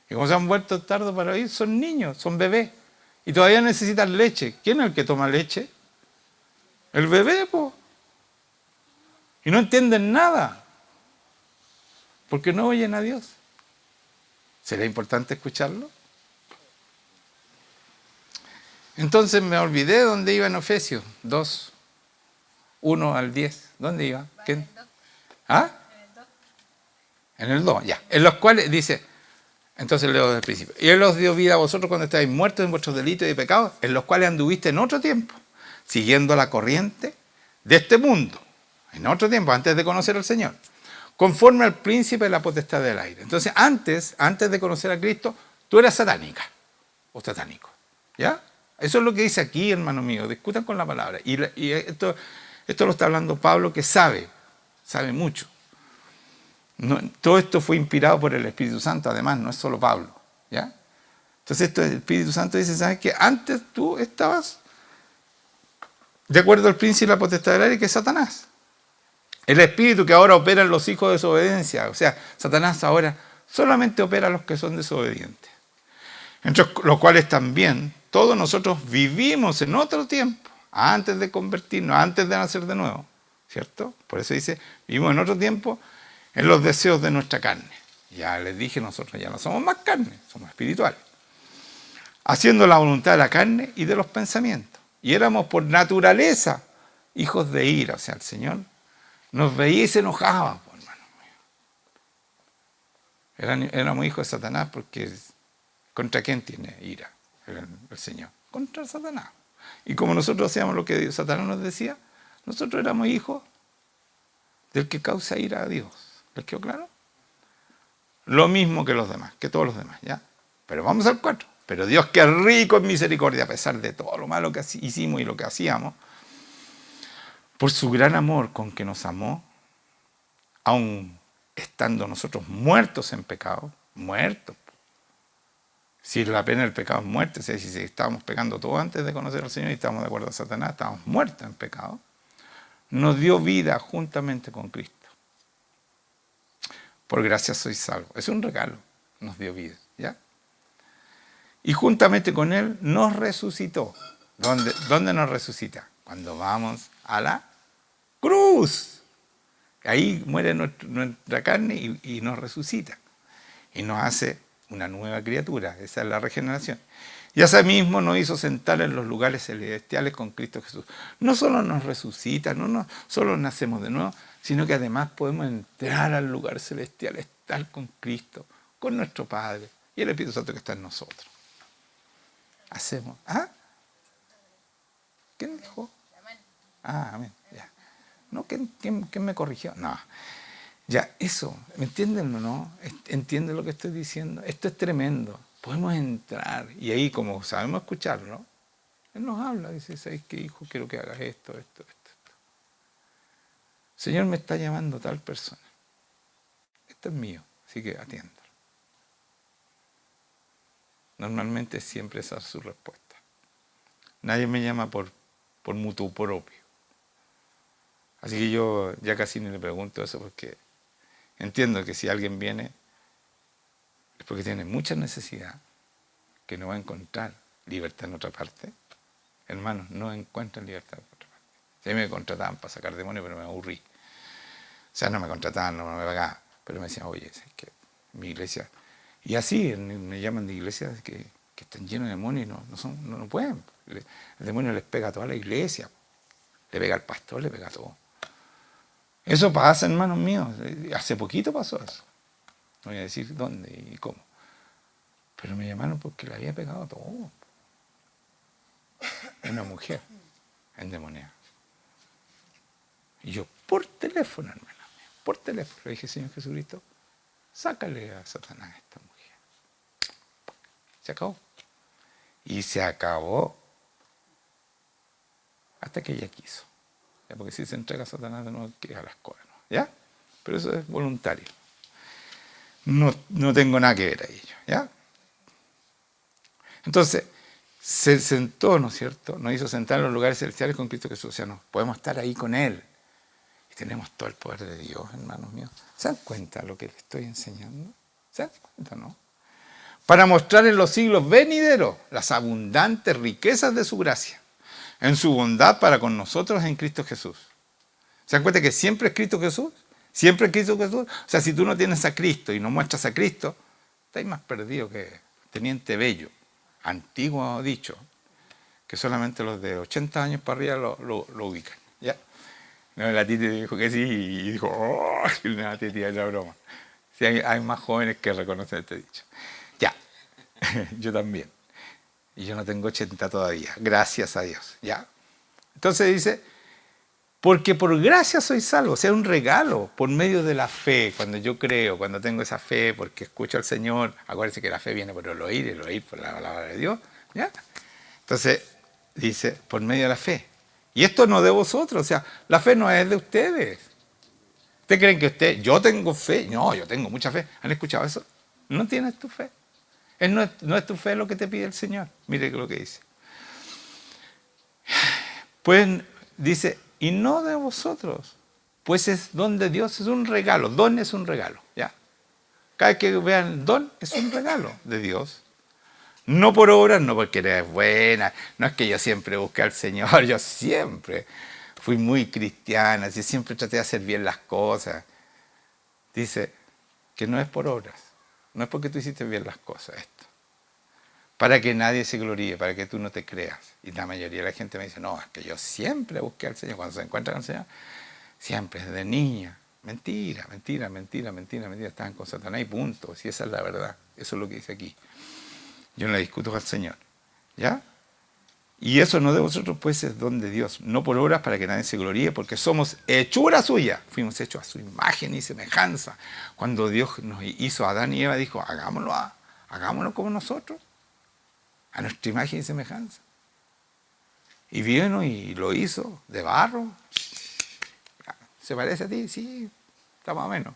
Y como se han vuelto tardos para oír, son niños, son bebés. Y todavía necesitan leche. ¿Quién es el que toma leche? El bebé, pues. Y no entienden nada. Porque no oyen a Dios. ¿Será importante escucharlo? Entonces me olvidé dónde iba en Efesios 2, 1 al 10. ¿Dónde iba? ¿Quién? ¿Ah? En el 2, ya. En los cuales dice, entonces leo desde el principio. Y Él os dio vida a vosotros cuando estáis muertos en vuestros delitos y pecados, en los cuales anduviste en otro tiempo, siguiendo la corriente de este mundo. En otro tiempo, antes de conocer al Señor. Conforme al príncipe de la potestad del aire. Entonces, antes de conocer a Cristo, tú eras satánica o satánico. ¿Ya? Eso es lo que dice aquí, hermano mío. Discutan con la palabra. Y esto lo está hablando Pablo, que sabe mucho. No, todo esto fue inspirado por el Espíritu Santo, además, no es solo Pablo. ¿Ya? Entonces, el Espíritu Santo dice, ¿sabes qué? Antes tú estabas de acuerdo al príncipe de la potestad del aire, que es Satanás. El espíritu que ahora opera en los hijos de desobediencia. O sea, Satanás ahora solamente opera a los que son desobedientes. Entre los cuales también todos nosotros vivimos en otro tiempo, antes de convertirnos, antes de nacer de nuevo. ¿Cierto? Por eso dice, vivimos en otro tiempo en los deseos de nuestra carne. Ya les dije, nosotros ya no somos más carne, somos espirituales. Haciendo la voluntad de la carne y de los pensamientos. Y éramos por naturaleza hijos de ira. O sea, el Señor nos veía y se enojaba, hermano. Éramos hijos de Satanás porque ¿contra quién tiene ira el Señor? Contra Satanás. Y como nosotros hacíamos lo que Satanás nos decía, nosotros éramos hijos del que causa ira a Dios. ¿Les quedó claro? Lo mismo que los demás, que todos los demás, ¿ya? Pero vamos al 4. Pero Dios, que es rico en misericordia, a pesar de todo lo malo que hicimos y lo que hacíamos, por su gran amor con que nos amó, aun estando nosotros muertos en pecado, muertos. Si la pena del pecado es muerte, o sea, si estábamos pecando todo antes de conocer al Señor y estábamos de acuerdo a Satanás, estábamos muertos en pecado, nos dio vida juntamente con Cristo. Por gracia sois salvos. Es un regalo. nos dio vida, ¿ya? Y juntamente con Él nos resucitó. ¿Dónde nos resucita? Cuando vamos a la cruz. Ahí muere nuestra carne y nos resucita. Y nos hace una nueva criatura. Esa es la regeneración. Y asimismo nos hizo sentar en los lugares celestiales con Cristo Jesús. No solo nos resucita, no solo nacemos de nuevo, sino que además podemos entrar al lugar celestial, estar con Cristo, con nuestro Padre y el Espíritu Santo que está en nosotros. Hacemos. ¿Ah? ¿Quién dijo? Ah, amén. Ya. No, ¿quién me corrigió? No. Ya, eso, ¿me entienden o no? ¿Entienden lo que estoy diciendo? Esto es tremendo. Podemos entrar y ahí, como sabemos escucharlo, Él nos habla, dice, ¿sabes qué, hijo? Quiero que hagas esto. Señor, me está llamando tal persona. Esto es mío, así que atiéndalo. Normalmente siempre esa es su respuesta. Nadie me llama por mutuo propio. Así que yo ya casi ni le pregunto eso porque entiendo que si alguien viene es porque tiene mucha necesidad, que no va a encontrar libertad en otra parte. Hermanos, no encuentran libertad en otra parte. Si me contrataban para sacar demonios, pero me aburrí. O sea, no me contrataban, no me pagaban, pero me decían, oye, es que mi iglesia... Y así me llaman de iglesias que están llenos de demonios y no pueden. El demonio les pega a toda la iglesia. Le pega al pastor, le pega a todo. Eso pasa, hermanos míos. Hace poquito pasó eso. No voy a decir dónde y cómo. Pero me llamaron porque le había pegado a todo. Una mujer endemoniada. Y yo, por teléfono, hermano, por teléfono, le dije, Señor Jesucristo, sácale a Satanás a esta mujer. Se acabó. Y se acabó hasta que ella quiso. ¿Ya? Porque si se entrega a Satanás de nuevo, que a las cosas, ¿no? ¿Ya? Pero eso es voluntario. No tengo nada que ver ahí, ¿ya? Entonces, se sentó, ¿no es cierto? Nos hizo sentar en los lugares celestiales con Cristo Jesús. O sea, podemos estar ahí con Él. Y tenemos todo el poder de Dios, hermanos míos. ¿Se dan cuenta de lo que les estoy enseñando? ¿Se dan cuenta, no? Para mostrar en los siglos venideros las abundantes riquezas de su gracia, en su bondad para con nosotros en Cristo Jesús. ¿Se dan cuenta que siempre es Cristo Jesús? Siempre es Cristo Jesús. O sea, si tú no tienes a Cristo y no muestras a Cristo, estás más perdido que Teniente Bello. Antiguo dicho, que solamente los de 80 años para arriba lo ubican. ¿Ya? No, la tía dijo que sí y dijo, ¡oh! La tía es la broma. Sí, hay más jóvenes que reconocen este dicho. Ya, yo también. Y yo no tengo 80 todavía, gracias a Dios. ¿Ya? Entonces dice, porque por gracia soy salvo, o sea, un regalo por medio de la fe. Cuando yo creo, cuando tengo esa fe, porque escucho al Señor, acuérdense que la fe viene por el oír por la palabra de Dios. ¿Ya? Entonces dice, por medio de la fe. Y esto no de vosotros, o sea, la fe no es de ustedes. ¿Ustedes creen que yo tengo fe? No, yo tengo mucha fe. ¿Han escuchado eso? No tienes tu fe. No es tu fe lo que te pide el Señor. Mire lo que dice. Pues dice, y no de vosotros, pues es don de Dios, es un regalo. Don es un regalo, ¿ya? Cada vez que vean don, es un regalo de Dios. No por obras, no porque eres buena, no es que yo siempre busque al Señor, yo siempre fui muy cristiana, yo siempre traté de hacer bien las cosas. Dice que no es por obras, no es porque tú hiciste bien las cosas esto. Para que nadie se gloríe, para que tú no te creas. Y la mayoría de la gente me dice, no, es que yo siempre busqué al Señor. Cuando se encuentra con el Señor, siempre, desde niña. Mentira, estaban con Satanás y punto. Si esa es la verdad, eso es lo que dice aquí. Yo no le discuto al Señor. ¿Ya? Y eso no de vosotros, pues es don de Dios. No por obras para que nadie se gloríe, porque somos hechura suya. Fuimos hechos a su imagen y semejanza. Cuando Dios nos hizo a Adán y Eva, dijo, hagámoslo como nosotros. A nuestra imagen y semejanza. Y vino y lo hizo de barro. ¿Se parece a ti? Sí, está más o menos.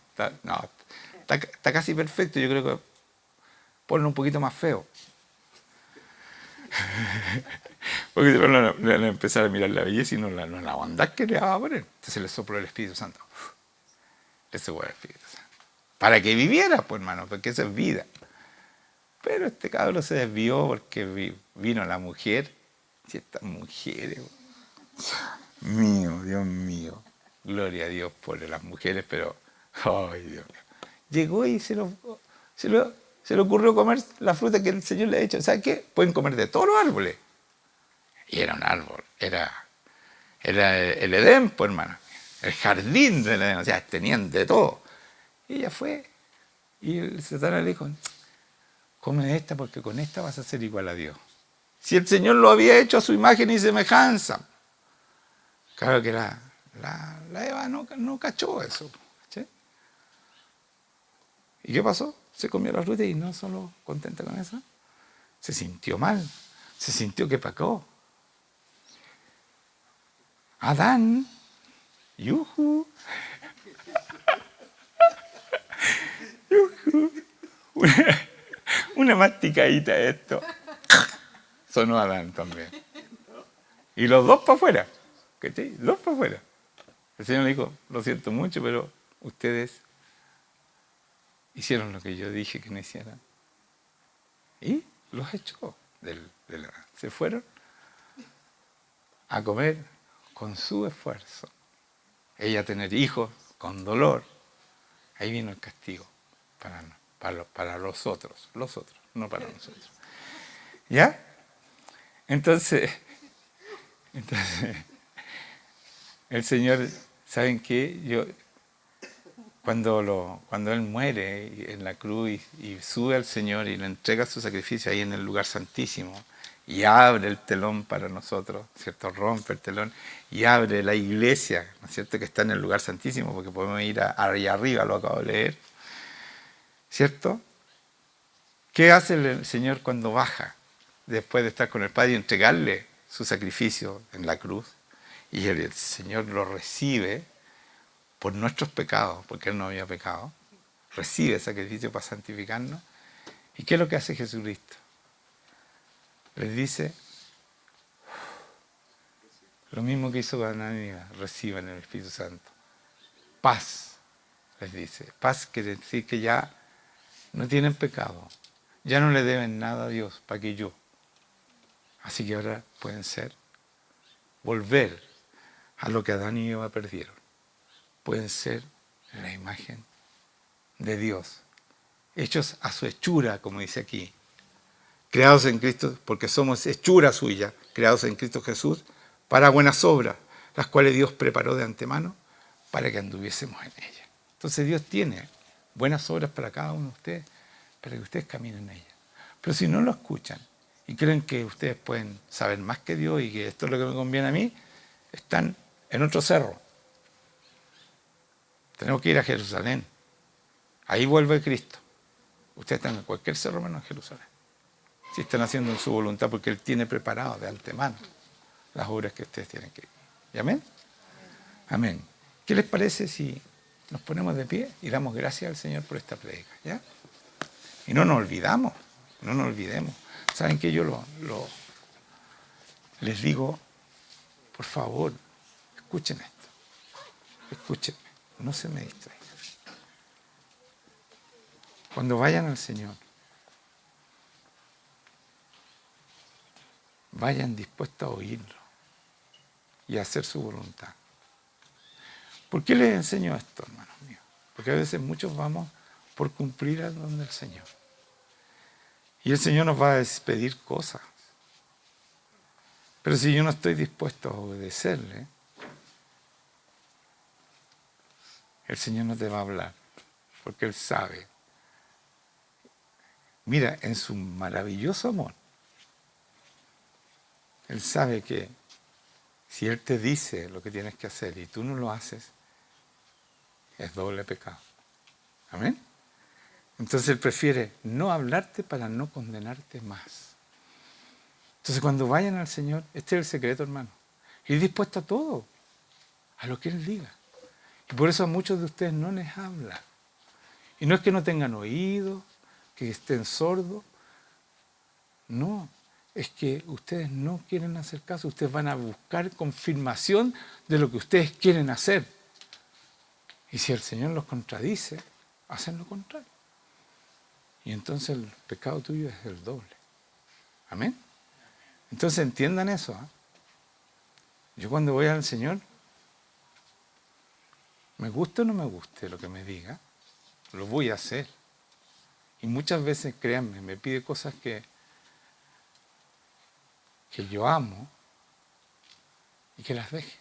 Está casi perfecto. Yo creo que ponlo un poquito más feo. Porque después no van a empezar a mirar la belleza y no la bondad que le va a poner. Entonces le sopló el Espíritu Santo. Le sopló el Espíritu Santo. Para que viviera, pues hermano, porque eso es vida. Pero este cabro se desvió porque vino la mujer. Si estas mujeres, mío, Dios mío. Gloria a Dios por las mujeres, pero, ay Dios mío. Llegó y se le ocurrió comer la fruta que el Señor le ha dicho. ¿Sabe qué? Pueden comer de todos los árboles. Y era un árbol, era el Edén, pues hermano. El jardín del Edén, o sea, tenían de todo. Y ella fue, y el Satanás le dijo, come de esta porque con esta vas a ser igual a Dios. Si el Señor lo había hecho a su imagen y semejanza. Claro que la Eva no cachó eso. ¿Sí? ¿Y qué pasó? Se comió la fruta y no solo contenta con eso, se sintió mal, se sintió que pecó. Adán, yujú, yujú, una masticadita de esto. Sonó Adán también. Y los dos para afuera. ¿Cachai? Dos para afuera. El Señor le dijo, lo siento mucho, pero ustedes hicieron lo que yo dije que no hicieran. Y los echó se fueron a comer con su esfuerzo. Ella a tener hijos con dolor. Ahí vino el castigo para los otros, no para nosotros. ¿Ya? Entonces, el Señor, ¿saben qué? Cuando Él muere en la cruz y sube al Señor y le entrega su sacrificio ahí en el lugar santísimo y abre el telón para nosotros, ¿cierto? Rompe el telón y abre la iglesia, ¿no es cierto? Que está en el lugar santísimo, porque podemos ir allá arriba, lo acabo de leer, ¿cierto? ¿Qué hace el Señor cuando baja después de estar con el Padre y entregarle su sacrificio en la cruz? Y el Señor lo recibe por nuestros pecados, porque Él no había pecado, recibe el sacrificio para santificarnos. ¿Y qué es lo que hace Jesucristo? Les dice lo mismo que hizo con Aníbal, reciban el Espíritu Santo. Paz, les dice. Paz quiere decir que ya no tienen pecado, ya no le deben nada a Dios, para que yo. Así que ahora pueden volver a lo que Adán y Eva perdieron. Pueden ser la imagen de Dios, hechos a su hechura, como dice aquí, creados en Cristo, porque somos hechura suya, creados en Cristo Jesús, para buenas obras, las cuales Dios preparó de antemano para que anduviésemos en ellas. Entonces Dios tiene buenas obras para cada uno de ustedes, para que ustedes caminen en ellas. Pero si no lo escuchan y creen que ustedes pueden saber más que Dios y que esto es lo que me conviene a mí, están en otro cerro. Tenemos que ir a Jerusalén. Ahí vuelve Cristo. Ustedes están en cualquier cerro menos en Jerusalén. Si están haciendo en su voluntad, porque Él tiene preparado de antemano las obras que ustedes tienen que ir. ¿Y amén? Amén. ¿Qué les parece si nos ponemos de pie y damos gracias al Señor por esta prédica? ¿Ya? Y no nos olvidemos, no nos olvidemos. ¿Saben qué? Yo les digo, por favor, escuchen esto. Escúchenme, no se me distraigan. Cuando vayan al Señor, vayan dispuestos a oírlo y a hacer su voluntad. ¿Por qué les enseño esto, hermanos míos? Porque a veces muchos vamos por cumplir a donde el Señor. Y el Señor nos va a pedir cosas. Pero si yo no estoy dispuesto a obedecerle, el Señor no te va a hablar, porque Él sabe. Mira, en su maravilloso amor, Él sabe que si Él te dice lo que tienes que hacer y tú no lo haces, es doble pecado. ¿Amén? Entonces Él prefiere no hablarte para no condenarte más. Entonces cuando vayan al Señor, este es el secreto, hermano. Ir dispuesto a todo, a lo que Él diga. Y por eso a muchos de ustedes no les habla. Y no es que no tengan oídos, que estén sordos. No, es que ustedes no quieren hacer caso. Ustedes van a buscar confirmación de lo que ustedes quieren hacer. Y si el Señor los contradice, hacen lo contrario. Y entonces el pecado tuyo es el doble. Amén. Entonces entiendan eso. Yo cuando voy al Señor, me guste o no me guste lo que me diga, lo voy a hacer. Y muchas veces, créanme, me pide cosas que yo amo y que las deje.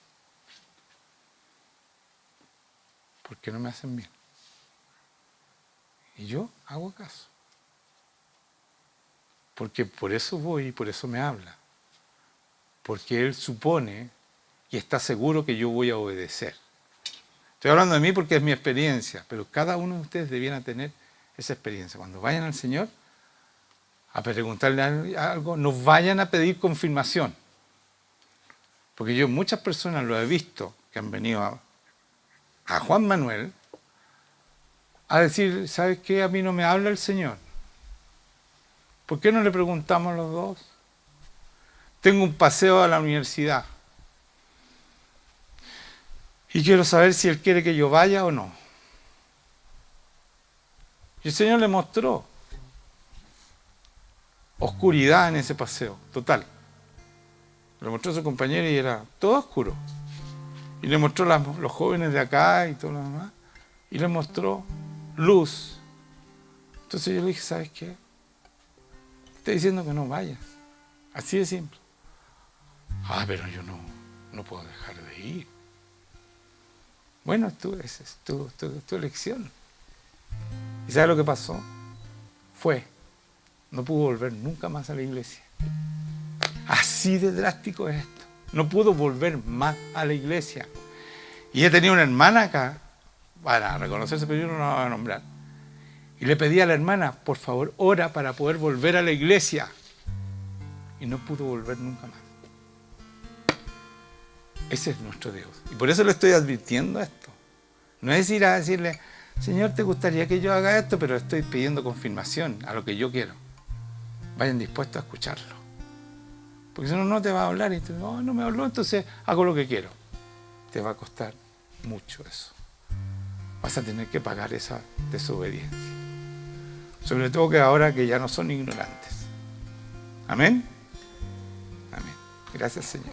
Porque no me hacen bien. Y yo hago caso. Porque por eso voy y por eso me habla. Porque Él supone y está seguro que yo voy a obedecer. Estoy hablando de mí porque es mi experiencia, pero cada uno de ustedes debieran tener esa experiencia. Cuando vayan al Señor a preguntarle algo, no vayan a pedir confirmación. Porque yo muchas personas lo he visto que han venido a Juan Manuel a decir, ¿sabes qué? A mí no me habla el Señor. ¿Por qué no le preguntamos a los dos? Tengo un paseo a la universidad y quiero saber si Él quiere que yo vaya o no. Y el Señor le mostró oscuridad en ese paseo, total. Le mostró a su compañero y era todo oscuro. Y le mostró los jóvenes de acá y todo lo demás. Y le mostró luz. Entonces yo le dije, ¿sabes qué? Está diciendo que no vayas. Así de simple. Pero yo no puedo dejar de ir. Bueno, esa es tu elección. ¿Y sabes lo que pasó? No pudo volver nunca más a la iglesia. Así de drástico es esto. No pudo volver más a la iglesia. Y ella tenía una hermana acá, para reconocerse, pero yo no la voy a nombrar. Y le pedí a la hermana, por favor, ora para poder volver a la iglesia. Y no pudo volver nunca más. Ese es nuestro Dios. Y por eso le estoy advirtiendo esto. No es ir a decirle, Señor, ¿te gustaría que yo haga esto? Pero estoy pidiendo confirmación a lo que yo quiero. Vayan dispuestos a escucharlo. Porque si no, no te va a hablar. Y tú, no me habló, entonces hago lo que quiero. Te va a costar mucho eso. Vas a tener que pagar esa desobediencia. Sobre todo que ahora que ya no son ignorantes. Amén. Amén. Gracias, Señor.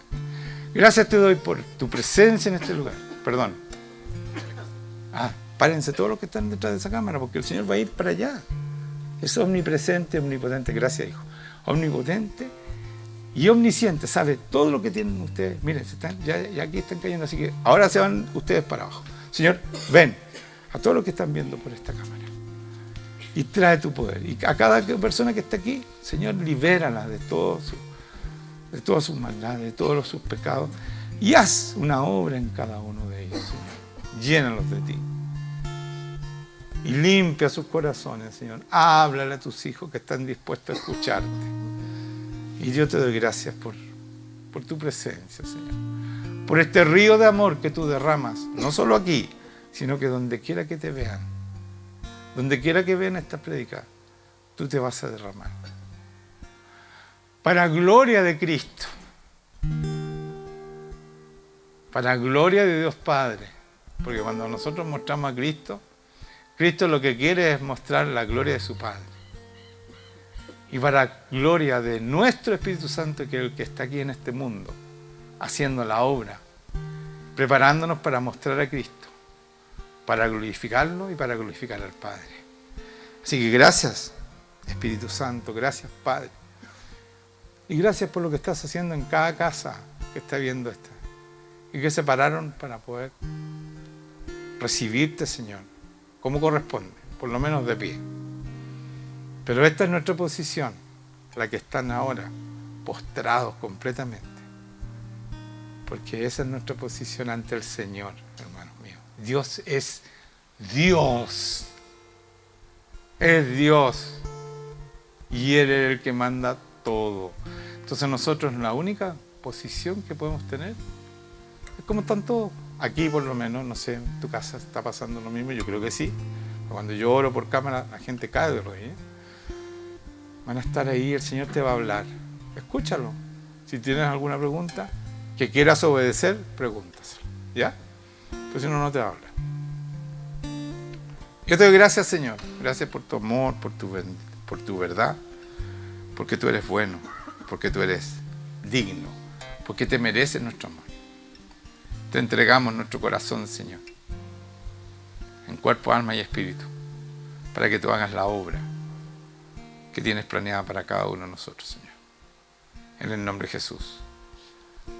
Gracias te doy por tu presencia en este lugar. Perdón. Párense todos los que están detrás de esa cámara, porque el Señor va a ir para allá. Es omnipresente, omnipotente. Gracias, hijo. Omnipotente y omnisciente. Sabe todo lo que tienen ustedes. Miren, ya aquí están cayendo, así que ahora se van ustedes para abajo. Señor, ven a todos los que están viendo por esta cámara y trae tu poder. Y a cada persona que está aquí, Señor, libérala de todas sus maldades, de todos sus pecados, y haz una obra en cada uno de ellos, Señor. Llénalos de ti. Y limpia sus corazones, Señor. Háblale a tus hijos que están dispuestos a escucharte. Y yo te doy gracias por tu presencia, Señor. Por este río de amor que tú derramas, no solo aquí, sino que donde quiera que te vean, donde quiera que vean esta prédica, tú te vas a derramar. Para gloria de Cristo. Para gloria de Dios Padre. Porque cuando nosotros mostramos a Cristo, Cristo lo que quiere es mostrar la gloria de su Padre. Y para gloria de nuestro Espíritu Santo, que es el que está aquí en este mundo, haciendo la obra, preparándonos para mostrar a Cristo, para glorificarlo y para glorificar al Padre. Así que gracias, Espíritu Santo, gracias, Padre. Y gracias por lo que estás haciendo en cada casa que está viendo esta. Y que se pararon para poder recibirte, Señor, como corresponde, por lo menos de pie. Pero esta es nuestra posición, la que están ahora, postrados completamente. Porque esa es nuestra posición ante el Señor, hermanos míos. Dios es Dios. Es Dios. Y Él es el que manda todo. Entonces nosotros la única posición que podemos tener es como están todos. Aquí por lo menos, no sé, en tu casa está pasando lo mismo, yo creo que sí. Cuando yo oro por cámara, la gente cae de rodillas. Van a estar ahí, el Señor te va a hablar. Escúchalo. Si tienes alguna pregunta que quieras obedecer, pregúntaselo. ¿Ya? Pues si no, no te va a hablar. Yo te doy gracias, Señor. Gracias por tu amor, por tu verdad, porque tú eres bueno, porque tú eres digno, porque te mereces nuestro amor. Te entregamos nuestro corazón, Señor, en cuerpo, alma y espíritu, para que tú hagas la obra que tienes planeada para cada uno de nosotros, Señor. En el nombre de Jesús.